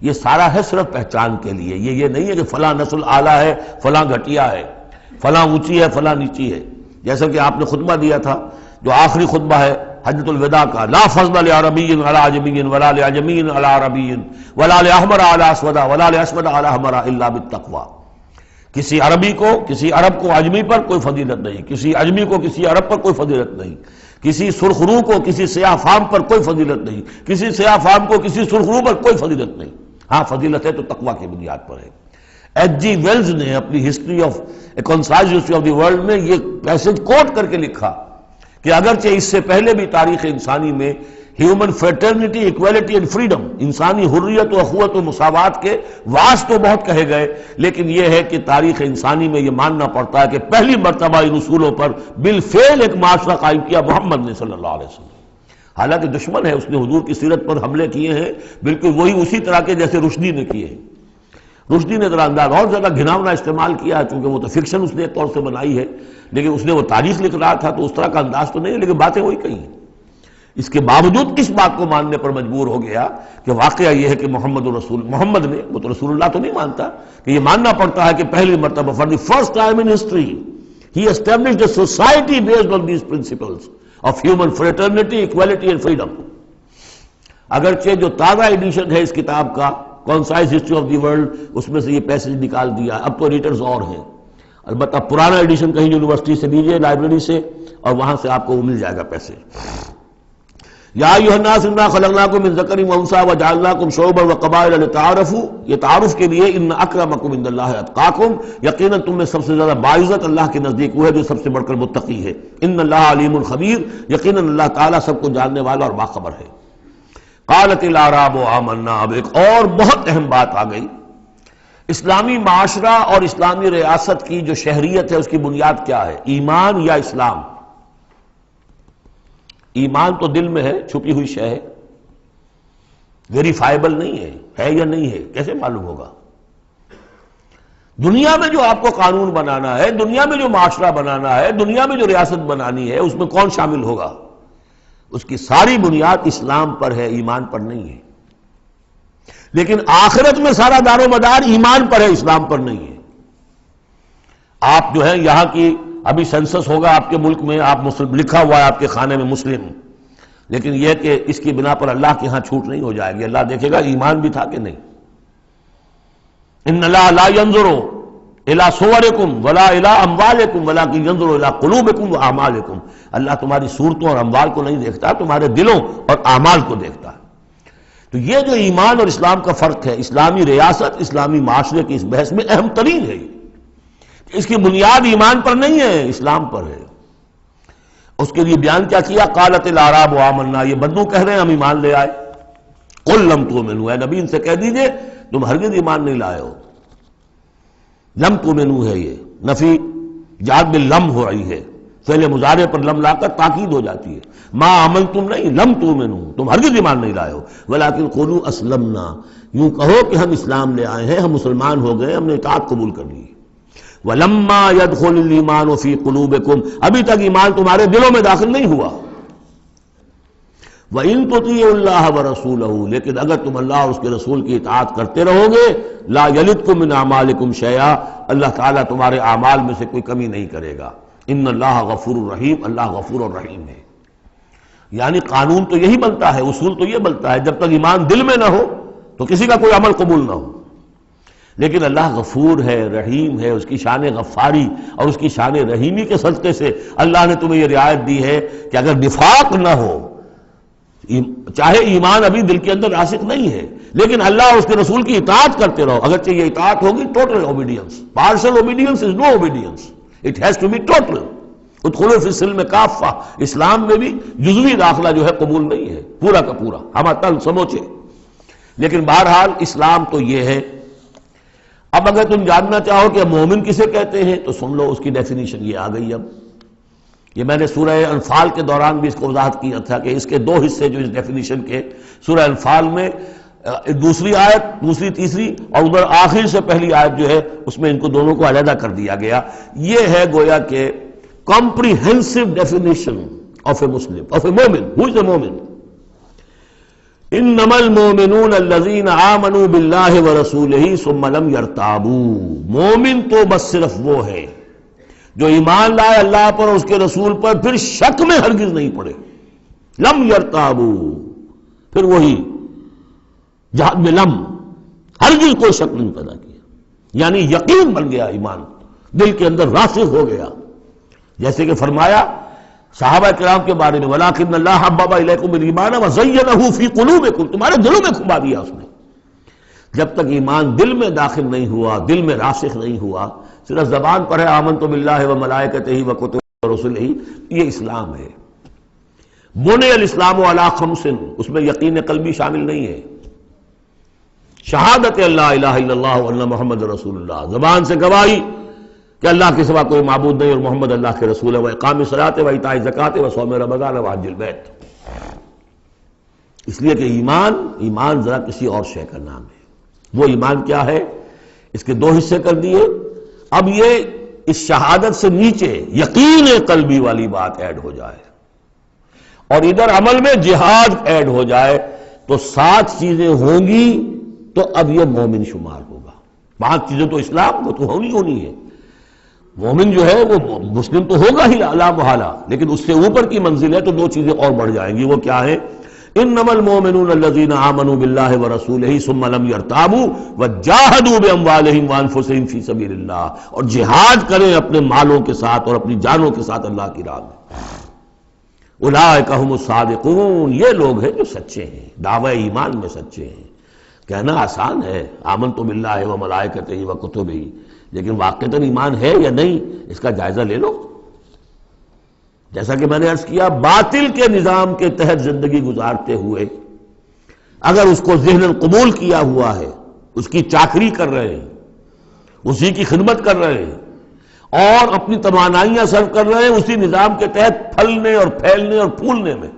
یہ سارا ہے صرف پہچان کے لیے، یہ نہیں ہے کہ فلاں نسل اعلیٰ ہے، فلاں گھٹیا ہے، فلاں اونچی ہے، فلاں نیچی ہے۔ جیسا کہ آپ نے خطبہ دیا تھا جو آخری خطبہ ہے حجۃ الوداع کا، لا فضل لعربی علی عجمی ولا لعجمی علی عربی ولا لاحمر علی اسود ولا لاسود علی احمر الا بالتقوی، کسی عربی کو، کسی عرب کو عجمی پر کوئی فضیلت نہیں، کسی عجمی کو کسی عرب پر کوئی فضیلت نہیں، کسی سرخ رو کو کسی سیاہ فام پر کوئی فضیلت نہیں، کسی سیاہ فام کو کسی سرخ رو پر کوئی فضیلت نہیں۔ ہاں فضیلت ہے تو تقوی کی بنیاد پر ہے۔ ایچ جی ویلز نے اپنی history of concise history of the world میں یہ پیسج کوٹ کر کے لکھا کہ اگرچہ اس سے پہلے بھی تاریخ انسانی میں human fraternity, equality and freedom, انسانی حریت و اخوت و مساوات کے واس تو بہت کہے گئے، لیکن یہ ہے کہ تاریخ انسانی میں یہ ماننا پڑتا ہے کہ پہلی مرتبہ ان اصولوں پر بالفعل ایک معاشرہ قائم کیا محمد نے صلی اللہ علیہ وسلم۔ حالانکہ دشمن ہے، اس نے حضور کی سیرت پر حملے کیے ہیں بالکل وہی اسی طرح کے جیسے رشدی نے کیے ہیں۔ رشدی نے ذرا انداز اور زیادہ گھناؤنا استعمال کیا، چونکہ وہ تو فکشن اس نے ایک طور سے بنائی ہے، لیکن اس نے وہ تاریخ لکھ رہا تھا تو اس طرح کا انداز تو نہیں ہے، لیکن باتیں وہی کہی ہیں۔ اس کے باوجود کس بات کو ماننے پر مجبور ہو گیا کہ واقعہ یہ ہے کہ محمد نے، وہ تو رسول اللہ تو نہیں مانتا، کہ یہ ماننا پڑتا ہے کہ پہلی مرتبہ for the first time in history he established a society based on these principles of human fraternity, equality and freedom. اگرچہ جو تازہ ایڈیشن ہے اس کتاب کا concise history of the world, اس میں سے یہ پیسج نکال دیا، اب تو ایڈیٹرز اور ہیں، البتہ پرانا ایڈیشن کہیں یونیورسٹی سے لیجیے، لائبریری سے، اور وہاں سے آپ کو وہ مل جائے گا پیسج۔ یا ایھا الناس انا خلقناکم من ذکر و انثی وجعلناکم شعوبا وقبائل لتعارفوا، یہ تعارف کے لیے، ان اکرمکم عند اللہ اتقاکم، یقیناً تم میں سب سے زیادہ باعزت اللہ کے نزدیک وہ ہے جو سب سے بڑھ کر متقی ہے۔ ان اللہ علیم خبیر، یقیناً اللہ تعالیٰ سب کو جاننے والا اور باخبر ہے۔ قالت الاعراب آمنا، اب ایک اور بہت اہم بات آ گئی۔ اسلامی معاشرہ اور اسلامی ریاست کی جو شہریت ہے اس کی بنیاد کیا ہے؟ ایمان یا اسلام؟ ایمان تو دل میں ہے، چھپی ہوئی شے ہے، ویریفائبل نہیں ہے یا نہیں ہے، کیسے معلوم ہوگا؟ دنیا میں جو آپ کو قانون بنانا ہے، دنیا میں جو معاشرہ بنانا ہے، دنیا میں جو ریاست بنانی ہے، اس میں کون شامل ہوگا؟ اس کی ساری بنیاد اسلام پر ہے، ایمان پر نہیں ہے۔ لیکن آخرت میں سارا دار و مدار ایمان پر ہے، اسلام پر نہیں ہے۔ آپ جو ہے یہاں کی ابھی سینسس ہوگا آپ کے ملک میں، آپ مسلم لکھا ہوا ہے آپ کے خانے میں مسلم، لیکن یہ کہ اس کی بنا پر اللہ کے ہاں چھوٹ نہیں ہو جائے گی، اللہ دیکھے گا ایمان بھی تھا کہ نہیں۔ ان اللہ لا ينظر الى صورکم ولا الى اموالکم ولکن ينظر الى قلوبکم واعمالکم، اللہ تمہاری صورتوں اور اموال کو نہیں دیکھتا، تمہارے دلوں اور اعمال کو دیکھتا ہے۔ تو یہ جو ایمان اور اسلام کا فرق ہے، اسلامی ریاست اسلامی معاشرے کی اس بحث میں اہم ترین ہے، اس کی بنیاد ایمان پر نہیں ہے، اسلام پر ہے۔ اس کے لیے بیان کیا کیا؟ قالت الاعراب آمنا، یہ بدو کہہ رہے ہیں ہم ایمان لے آئے۔ قل لم تؤمنوا، اے نبی ان سے کہہ دیجئے تم ہرگز ایمان نہیں لائے ہو۔ لم تؤمنوا ہے، یہ نفی جاد باللم ہو رہی ہے، فعل مضارع پر لم لا کر تاکید ہو جاتی ہے۔ ما آمنتم نہیں، لم تؤمنوا، تم ہرگز ایمان نہیں لائے ہو، ولکن قولوا اسلمنا، یوں کہو کہ ہم اسلام لے آئے ہیں، ہم مسلمان ہو گئے، ہم نے اطاعت قبول کر لی۔ وَلَمَّا يَدْخُلِ الْإِيمَانُ فِي قُلُوبِكُمْ، ابھی تک ایمان تمہارے دلوں میں داخل نہیں ہوا۔ وَإِن تُطِيعُوا اللَّهَ وَرَسُولَهُ، لیکن اگر تم اللہ اور اس کے رسول کی اطاعت کرتے رہو گے، لا يَلِدْكُم مِّنْ أَعْمَالِكُمْ شَيْئًا، اللہ تعالیٰ تمہارے اعمال میں سے کوئی کمی نہیں کرے گا۔ ان اللہ غفور الرحیم، اللہ غفور الرحیم ہے۔ یعنی قانون تو یہی بنتا ہے، اصول تو یہ بنتا ہے، جب تک ایمان دل میں نہ ہو تو کسی کا کوئی عمل قبول نہ ہو۔ لیکن اللہ غفور ہے، رحیم ہے، اس کی شان غفاری اور اس کی شان رحیمی کے صدقے سے اللہ نے تمہیں یہ رعایت دی ہے کہ اگر نفاق نہ ہو، چاہے ایمان ابھی دل کے اندر راسخ نہیں ہے، لیکن اللہ اور اس کے رسول کی اطاعت کرتے رہو، اگرچہ یہ اطاعت ہوگی total obedience, partial obedience is no obedience, it has to be total. ادخلوا فی السلم کافہ، اسلام میں بھی جزوی داخلہ جو ہے قبول نہیں ہے، پورا کا پورا ہم تن سموچے۔ لیکن بہرحال اسلام تو یہ ہے۔ اب اگر تم جاننا چاہو کہ مومن کسے کہتے ہیں تو سن لو، اس کی ڈیفینیشن یہ آ گئی۔ اب یہ میں نے سورہ انفال کے دوران بھی اس کو وضاحت کیا تھا کہ اس کے دو حصے جو اس ڈیفینیشن کے، سورہ انفال میں دوسری آیت، دوسری تیسری، اور ادھر آخر سے پہلی آیت جو ہے اس میں ان کو دونوں کو علیحدہ کر دیا گیا۔ یہ ہے گویا کہ comprehensive definition of a Muslim, of a مومن۔ Who is a مومن؟ انما المؤمنون الذين آمنوا بالله ورسوله ثم لم يرتابوا، مومن تو بس صرف وہ ہے جو ایمان لائے اللہ پر اور اس کے رسول پر، پھر شک میں ہرگز نہیں پڑے۔ لم يرتابوا، پھر وہی جہاد میں لم، ہرگز کوئی شک نہیں پیدا کیا، یعنی یقین بن گیا، ایمان دل کے اندر راسخ ہو گیا۔ جیسے کہ فرمایا صحابہ کرام کے بارے میں، وَلَٰكِنَّ اللَّهَ حَبَّبَ إِلَيْكُمُ الْإِيمَانَ وَزَيَّنَهُ فِي قُلُوبِكُمْ، تمہارے دلوں میں کھبا دیا اس نے۔ جب تک ایمان دل میں داخل نہیں ہوا، دل میں راسخ نہیں ہوا، صرف زبان پر ہے آمنت باللہ وملائکتہ وکتبہ ورسلہ، یہ اسلام ہے۔ بنی الاسلام علی خمس، اس میں یقین قلبی شامل نہیں ہے۔ شہادت اللہ الہ الا اللہ وان محمد رسول اللہ، زبان سے گواہی کہ اللہ کے سوا کوئی معبود نہیں اور محمد اللہ کے رسول ہے، وإقام الصلاۃ وإیتاء الزکوٰۃ وصوم رمضان وحج البیت۔ اس لیے کہ ایمان ذرا کسی اور شے کا نام ہے۔ وہ ایمان کیا ہے؟ اس کے دو حصے کر دیے۔ اب یہ اس شہادت سے نیچے یقین قلبی والی بات ایڈ ہو جائے اور ادھر عمل میں جہاد ایڈ ہو جائے تو 7 چیزیں ہوں گی تو اب یہ مومن شمار ہوگا۔ 5 چیزیں تو اسلام کو تو ہونی ہے۔ مومن جو ہے وہ مسلم تو ہوگا ہی لا محالہ، لیکن اس سے اوپر کی منزل ہے تو 2 چیزیں اور بڑھ جائیں گی۔ وہ کیا ہے؟ انما المؤمنون الذين آمنوا بالله ورسوله ثم لم يرتابوا وجاهدوا باموالهم وانفسهم في سبيل الله، اور جہاد کریں اپنے مالوں کے ساتھ اور اپنی جانوں کے ساتھ اللہ کی راہ میں۔ اولئک هم الصادقون، یہ لوگ ہیں جو سچے ہیں، دعوی ایمان میں سچے ہیں۔ کہنا آسان ہے آمنت باللہ وملائکتہ وکتبہ، لیکن واقعتاً ایمان ہے یا نہیں اس کا جائزہ لے لو۔ جیسا کہ میں نے عرض کیا، باطل کے نظام کے تحت زندگی گزارتے ہوئے اگر اس کو ذہناً قبول کیا ہوا ہے، اس کی چاکری کر رہے ہیں، اسی کی خدمت کر رہے ہیں اور اپنی توانائیاں صرف کر رہے ہیں اسی نظام کے تحت پھلنے اور پھیلنے اور پھولنے میں،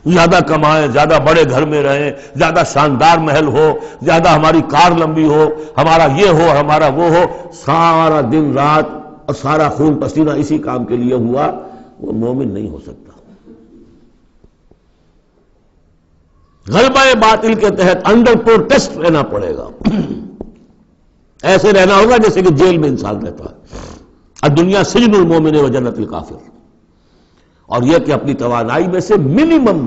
زیادہ کمائیں، زیادہ بڑے گھر میں رہیں، زیادہ شاندار محل ہو، زیادہ ہماری کار لمبی ہو، ہمارا یہ ہو، ہمارا وہ ہو، سارا دن رات اور سارا خون پسینہ اسی کام کے لیے ہوا، وہ مومن نہیں ہو سکتا۔ غلبہ باطل کے تحت انڈر پروٹیسٹ رہنا پڑے گا. ایسے رہنا ہوگا جیسے کہ جیل میں انسان رہتا ہے. الدنیا سجن المومن و جنت الکافر. اور یہ کہ اپنی توانائی میں سے منیمم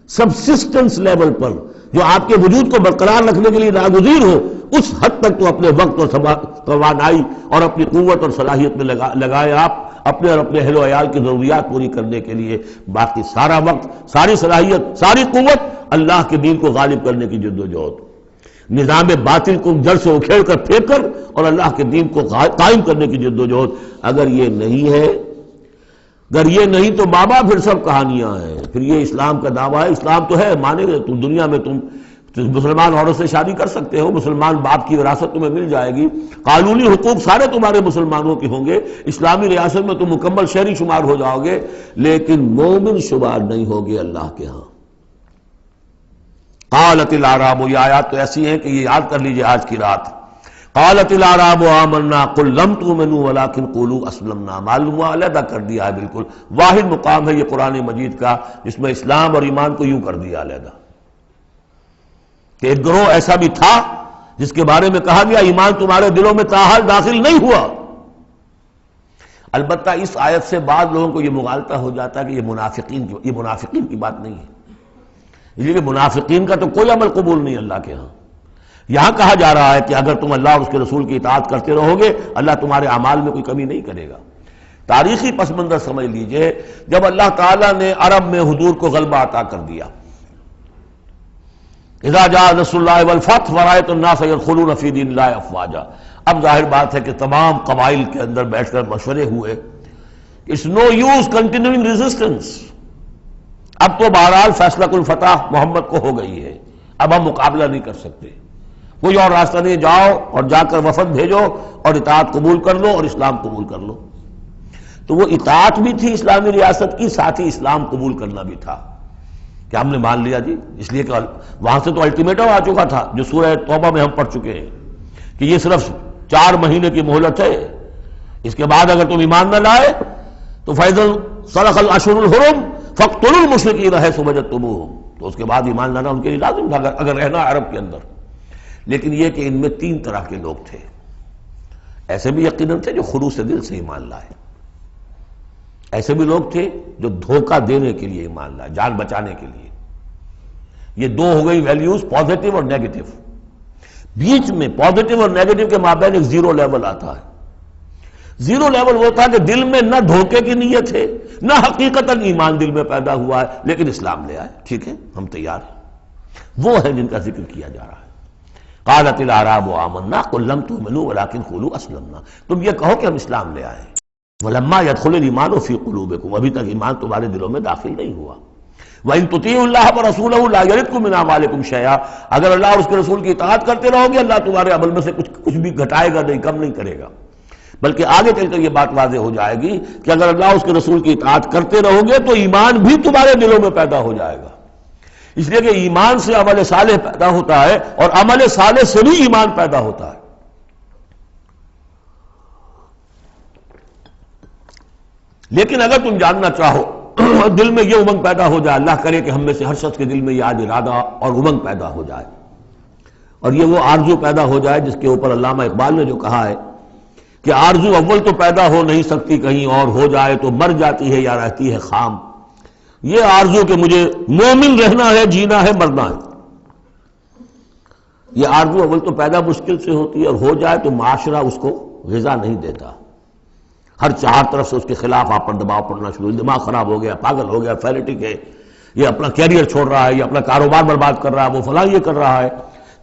سبسسٹنس لیول پر جو آپ کے وجود کو برقرار رکھنے کے لیے ناگزیر ہو اس حد تک تو اپنے وقت اور توانائی اور اپنی قوت اور صلاحیت میں لگائے آپ اپنے اور اپنے اہل و عیال کی ضروریات پوری کرنے کے لیے. باقی سارا وقت، ساری صلاحیت، ساری قوت اللہ کے دین کو غالب کرنے کی جد و جہد، نظام باطل کو جڑ سے اکھیڑ کر پھینک کر اور اللہ کے دین کو قائم کرنے کی جد و جہد. اگر یہ نہیں ہے، اگر یہ نہیں تو بابا پھر سب کہانیاں ہیں. پھر یہ اسلام کا دعویٰ ہے. اسلام تو ہے، مانے گے تم دنیا میں تم مسلمان عورت سے شادی کر سکتے ہو، مسلمان باپ کی وراثت تمہیں مل جائے گی، قانونی حقوق سارے تمہارے مسلمانوں کے ہوں گے، اسلامی ریاست میں تم مکمل شہری شمار ہو جاؤ گے، لیکن مومن شمار نہیں ہوگے اللہ کے ہاں. قالت الاعراب، یہ آیات تو ایسی ہیں کہ یہ یاد کر لیجئے آج کی رات. قالت الاعراب آمنا قل لم تؤمنوا ولكن قولوا اسلمنا. معلوم ہوا علیحدہ کر دیا ہے، بالکل واحد مقام ہے یہ قرآن مجید کا جس میں اسلام اور ایمان کو یوں کر دیا علیحدہ. کہ ایک گروہ ایسا بھی تھا جس کے بارے میں کہا گیا ایمان تمہارے دلوں میں تاحال داخل نہیں ہوا. البتہ اس آیت سے بعض لوگوں کو یہ مغالطہ ہو جاتا ہے کہ یہ منافقین کی بات نہیں ہے. اس لیے کہ منافقین کا تو کوئی عمل قبول نہیں اللہ کے ہاں. یہاں کہا جا رہا ہے کہ اگر تم اللہ اور اس کے رسول کی اطاعت کرتے رہو گے اللہ تمہارے اعمال میں کوئی کمی نہیں کرے گا. تاریخی پس منظر سمجھ لیجئے، جب اللہ تعالیٰ نے عرب میں حضور کو غلبہ عطا کر دیا، اذا جاء نصر اللہ والفتح ورأیت الناس يدخلون فی دین اللہ افواجا. اب ظاہر بات ہے کہ تمام قبائل کے اندر بیٹھ کر مشورے ہوئے، it's no use continuing resistance. اب تو بہرحال فیصلہ کن فتح محمد کو ہو گئی ہے، اب ہم مقابلہ نہیں کر سکتے، کوئی اور راستہ نہیں، جاؤ اور جا کر وفد بھیجو اور اطاعت قبول کر لو اور اسلام قبول کر لو. تو وہ اطاعت بھی تھی اسلامی ریاست کی، ساتھ ہی اسلام قبول کرنا بھی تھا کہ ہم نے مان لیا جی. اس لیے کہ وہاں سے تو الٹیمیٹم آ چکا تھا جو سورہ توبہ میں ہم پڑھ چکے ہیں کہ یہ صرف 4 مہینے کی مہلت ہے، اس کے بعد اگر تم ایمان نہ لائے تو فَإِذَا انْسَلَخَ الْأَشْهُرُ الْحُرُمُ فَاقْتُلُوا الْمُشْرِكِينَ حَيْثُ وَجَدتُّمُوهُمْ. تو اس کے بعد ایمان لانا ان کے لیے لازم تھا اگر رہنا عرب کے اندر. لیکن یہ کہ ان میں 3 طرح کے لوگ تھے. ایسے بھی یقیناً تھے جو خلوص دل سے ایمان لائے، ایسے بھی لوگ تھے جو دھوکہ دینے کے لیے ایمان لائے، جان بچانے کے لیے. یہ 2 ہو گئی ویلیوز، پازیٹو اور نیگیٹو. بیچ میں پازیٹو اور نیگیٹو کے مابین ایک زیرو لیول آتا ہے. زیرو لیول وہ تھا کہ دل میں نہ دھوکے کی نیت ہے نہ حقیقتاً ایمان دل میں پیدا ہوا ہے، لیکن اسلام لے آئے، ٹھیک ہے ہم تیار ہیں. وہ ہے جن کا ذکر کیا جا رہا ہے. قالت الاعراب آمنا قل لم تؤمنوا ولكن قولوا اسلمنا. تم یہ کہو کہ ہم اسلام لے آئے. ولما يدخل الايمان في قلوبكم، ابھی تک ایمان تمہارے دلوں میں داخل نہیں ہوا. وَإِن تُطِيعُوا اللَّهَ وَرَسُولَهُ لَا يَلِدْكُم مِّنْ أَعْمَالِكُمْ شَيْئًا. اگر اللہ اور اس کے رسول کی اطاعت کرتے رہو گے اللہ تمہارے عمل میں سے کچھ بھی گھٹائے گا نہیں، کم نہیں کرے گا. بلکہ آگے چل کر یہ بات واضح ہو جائے گی کہ اگر اللہ اور اس کے رسول کی اطاعت کرتے رہو گے تو ایمان بھی تمہارے دلوں میں پیدا ہو جائے گا. اس لیے کہ ایمان سے عمل صالح پیدا ہوتا ہے اور عمل صالح سے بھی ایمان پیدا ہوتا ہے. لیکن اگر تم جاننا چاہو دل میں یہ امنگ پیدا ہو جائے، اللہ کرے کہ ہم میں سے ہر شخص کے دل میں یہ آج ارادہ اور امنگ پیدا ہو جائے اور یہ وہ آرزو پیدا ہو جائے جس کے اوپر علامہ اقبال نے جو کہا ہے کہ آرزو اول تو پیدا ہو نہیں سکتی کہیں اور، ہو جائے تو مر جاتی ہے یا رہتی ہے خام. یہ آرزو کہ مجھے مومن رہنا ہے، جینا ہے، مرنا ہے، یہ آرزو اول تو پیدا مشکل سے ہوتی ہے اور ہو جائے تو معاشرہ اس کو غذا نہیں دیتا. ہر 4 طرف سے اس کے خلاف آپ پر دباؤ پڑنا شروع، دماغ خراب ہو گیا، پاگل ہو گیا، فینیٹک ہے، یہ اپنا کیریئر چھوڑ رہا ہے، یہ اپنا کاروبار برباد کر رہا ہے، وہ فلاں یہ کر رہا ہے.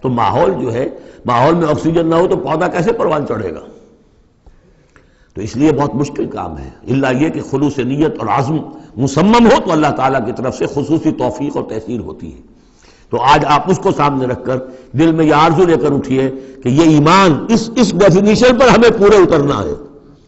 تو ماحول جو ہے، ماحول میں آکسیجن نہ ہو تو پودا کیسے پروان چڑھے گا؟ تو اس لیے بہت مشکل کام ہے، الا یہ کہ خلوص نیت اور عزم مصمم ہو تو اللہ تعالیٰ کی طرف سے خصوصی توفیق اور تحصیل ہوتی ہے. تو آج آپ اس کو سامنے رکھ کر دل میں یہ آرزو لے کر اٹھیے کہ یہ ایمان اس ڈیفینیشن پر ہمیں پورے اترنا ہے.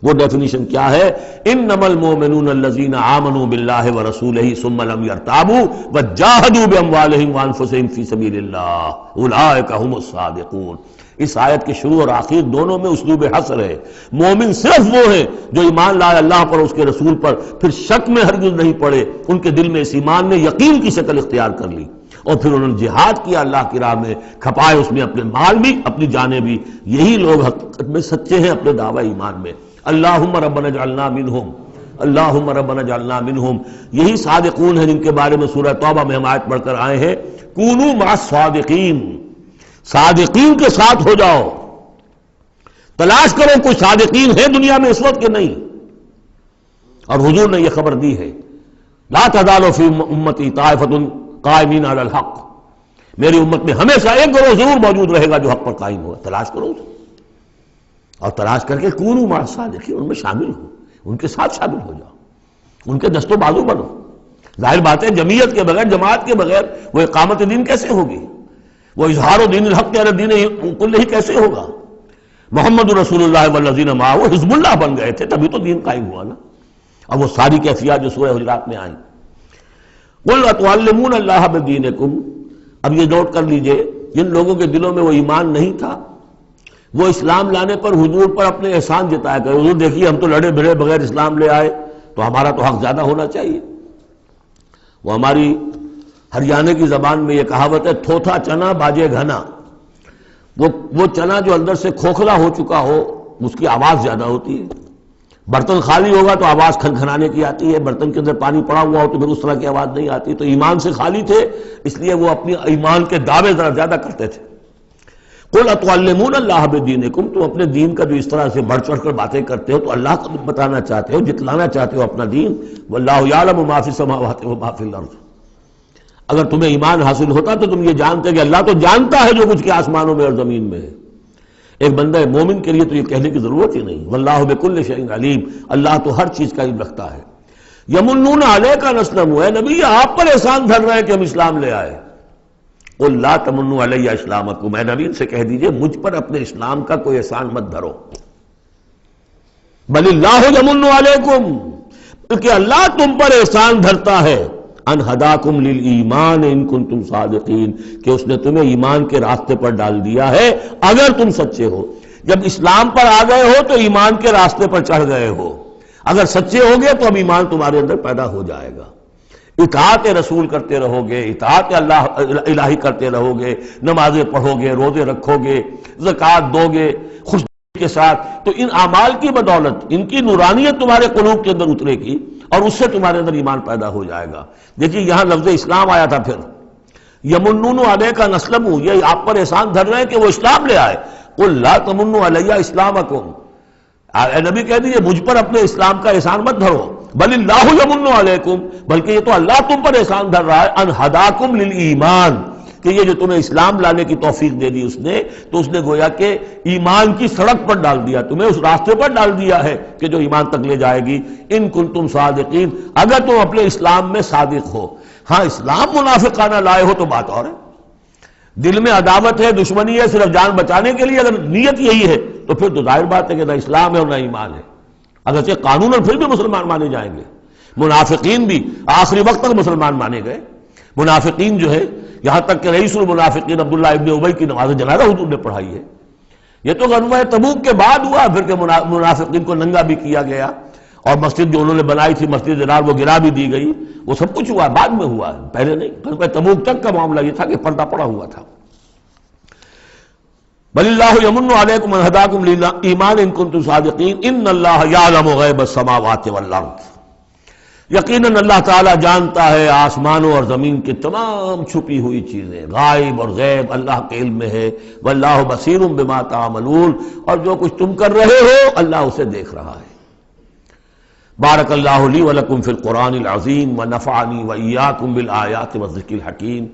وہ ڈیفینیشن کیا ہے؟ انما المؤمنون الذین آمنوا باللہ ورسولہ ثم لم یرتابوا وجاہدوا باموالہم وانفسہم فی سبیل اللہ اولئک ھم الصادقون. اس آیت کے شروع اور آخر دونوں میں اسلوب حصر ہے. مومن صرف وہ ہیں جو ایمان لائے اللہ پر، اس کے رسول پر، پھر شک میں ہرگز نہیں پڑے، ان کے دل میں اس ایمان نے یقین کی شکل اختیار کر لی. اور پھر انہوں نے جہاد کیا اللہ کی راہ میں، کھپائے اس میں اپنے مال بھی اپنی جانیں بھی، یہی لوگ حقیقت میں سچے ہیں اپنے دعوی ایمان میں۔ اللہم ربنا اجعلنا منہم، اللہم ربنا اجعلنا منہم، یہی صادقون ہیں جن کے بارے میں سورہ توبہ میں ہم آیت پڑھ کر آئے ہیں، کونوا مع الصادقین، صادقین کے ساتھ ہو جاؤ۔ تلاش کرو کوئی صادقین ہے دنیا میں اس وقت کہ نہیں، اور حضور نے یہ خبر دی ہے، لا تزال فی امتی طائفۃ قائمین علی الحق، میری امت میں ہمیشہ ایک گروہ ضرور موجود رہے گا جو حق پر قائم ہوگا۔ تلاش کرو اسے، اور تلاش کر کے کونوا مع الصادقین، ان میں شامل ہو، ان کے ساتھ شامل ہو جاؤ، ان کے دست و بازو بنو۔ ظاہر بات ہے جمعیت کے بغیر، جماعت کے بغیر وہ اقامت دین کیسے ہوگی، وہ اظہار دین الحق علی الدین کلہ کیسے ہوگا؟ محمد رسول اللہ والذین معہ حزب اللہ بن گئے تھے، تبھی تو دین قائم ہوا نا۔ اب وہ ساری کیفیات جو سورہ حجرات میں آئیں، قل اتعلمون اللہ بدینکم، اب یہ نوٹ کر لیجئے، جن لوگوں کے دلوں میں وہ ایمان نہیں تھا، وہ اسلام لانے پر حضور پر اپنے احسان جتایا کرے، حضور دیکھیے ہم تو لڑے بھڑے بغیر اسلام لے آئے، تو ہمارا تو حق زیادہ ہونا چاہیے۔ وہ ہماری ہریانہ کی زبان میں یہ کہاوت ہے، تھوتھا چنا باجے گھنا، وہ چنا جو اندر سے کھوکھلا ہو چکا ہو اس کی آواز زیادہ ہوتی ہے، برتن خالی ہوگا تو آواز کھنکھنانے کی آتی ہے، برتن کے اندر پانی پڑا ہوا ہو تو پھر اس طرح کی آواز نہیں آتی۔ تو ایمان سے خالی تھے، اس لیے وہ اپنی ایمان کے دعوے ذرا زیادہ کرتے تھے۔ قل اتعلمون اللہ بدینکم، تم اپنے دین کا جو اس طرح سے بڑھ چڑھ کر باتیں کرتے ہو تو اللہ کو بتانا چاہتے ہو، جتلانا چاہتے ہو اپنا دین، واللہ یعلم ما فی السماوات وما فی الارض۔ اگر تمہیں ایمان حاصل ہوتا تو تم یہ جانتے کہ اللہ تو جانتا ہے جو کچھ کے آسمانوں میں اور زمین میں ہے۔ ایک بندہ مومن کے لیے تو یہ کہنے کی ضرورت ہی نہیں، واللہ بکل شیء علیم، اللہ تو ہر چیز کا علم رکھتا ہے۔ یمنون علیک ان اسلموا، اے نبی آپ پر احسان دھر رہے ہیں کہ ہم اسلام لے آئے۔ قل لا تمنوا علی اسلامکم، اے نبی ان سے کہہ دیجئے مجھ پر اپنے اسلام کا کوئی احسان مت دھرو، بل اللہ یمن علیکم، بلکہ اللہ تم پر احسان دھرتا ہے، ان ہداکم للایمان ان کنتم صادقین، کہ اس نے تمہیں ایمان کے راستے پر ڈال دیا ہے اگر تم سچے ہو۔ جب اسلام پر آ گئے ہو تو ایمان کے راستے پر چڑھ گئے ہو، اگر سچے ہو گے تو اب ایمان تمہارے اندر پیدا ہو جائے گا۔ اطاعت رسول کرتے رہو گے، اطاعت اللہ الہی کرتے رہو گے، نمازیں پڑھو گے، روزے رکھو گے، زکوٰۃ دو گے خوش کے ساتھ، تو ان اعمال کی بدولت ان کی نورانیت تمہارے قلوب کے اندر اترے گی اور اس سے تمہارے اندر ایمان پیدا ہو جائے گا۔ دیکھیے یہاں لفظ اسلام آیا تھا، پھر یمنون علیک ان اسلموا، یہ آپ پر احسان دھر رہے ہیں کہ وہ اسلام لے آئے۔ قل لا تمنوا علی اسلامکم، اے نبی کہہ دیجیے مجھ پر اپنے اسلام کا احسان مت دھرو، بل اللہ یمن علیکم، بلکہ یہ تو اللہ تم پر احسان دھر رہا ہے، ان ہداکم للایمان، کہ یہ جو تمہیں اسلام لانے کی توفیق دے دی اس نے، تو اس نے گویا کہ ایمان کی سڑک پر ڈال دیا، تمہیں اس راستے پر ڈال دیا ہے کہ جو ایمان تک لے جائے گی۔ ان کنتم صادقین، اگر تم اپنے اسلام میں صادق ہو۔ ہاں اسلام منافقانہ لائے ہو تو بات اور ہے، دل میں عداوت ہے، دشمنی ہے، صرف جان بچانے کے لیے اگر نیت یہی ہے تو پھر تو ظاہر بات ہے کہ نہ اسلام ہے اور نہ ایمان ہے، اگرچہ قانون اور پھر بھی مسلمان مانے جائیں گے۔ منافقین بھی آخری وقت تک مسلمان مانے گئے، منافقین جو ہے یہاں تک کہ رئیس المنافقین عبداللہ ابن ابی کی نماز جنازہ حضور نے پڑھائی ہے۔ یہ تو غزوہ تبوک کے بعد ہوا، پھر کہ منافقین کو ننگا بھی کیا گیا، اور مسجد جو انہوں نے بنائی تھی مسجد زرار وہ گرا بھی دی گئی، وہ سب کچھ ہوا بعد میں ہوا، پہلے نہیں۔ غزوہ تبوک تک کا معاملہ یہ تھا کہ پردہ پڑا ہوا تھا۔ بل اللہ یمن علیکم ان ہداکم للایمان ان کنتم صادقین ان اللہ یعلم غیب السماوات والارض، یقیناً اللہ تعالیٰ جانتا ہے آسمانوں اور زمین کی تمام چھپی ہوئی چیزیں، غائب اور غیب اللہ کے علم میں ہے، واللہ بصیر بما تعملون، اور جو کچھ تم کر رہے ہو اللہ اسے دیکھ رہا ہے۔ بارک اللہ لی ولکم فی القرآن العظیم ونفعنی وإیاکم بالآیات والذکر الحکیم۔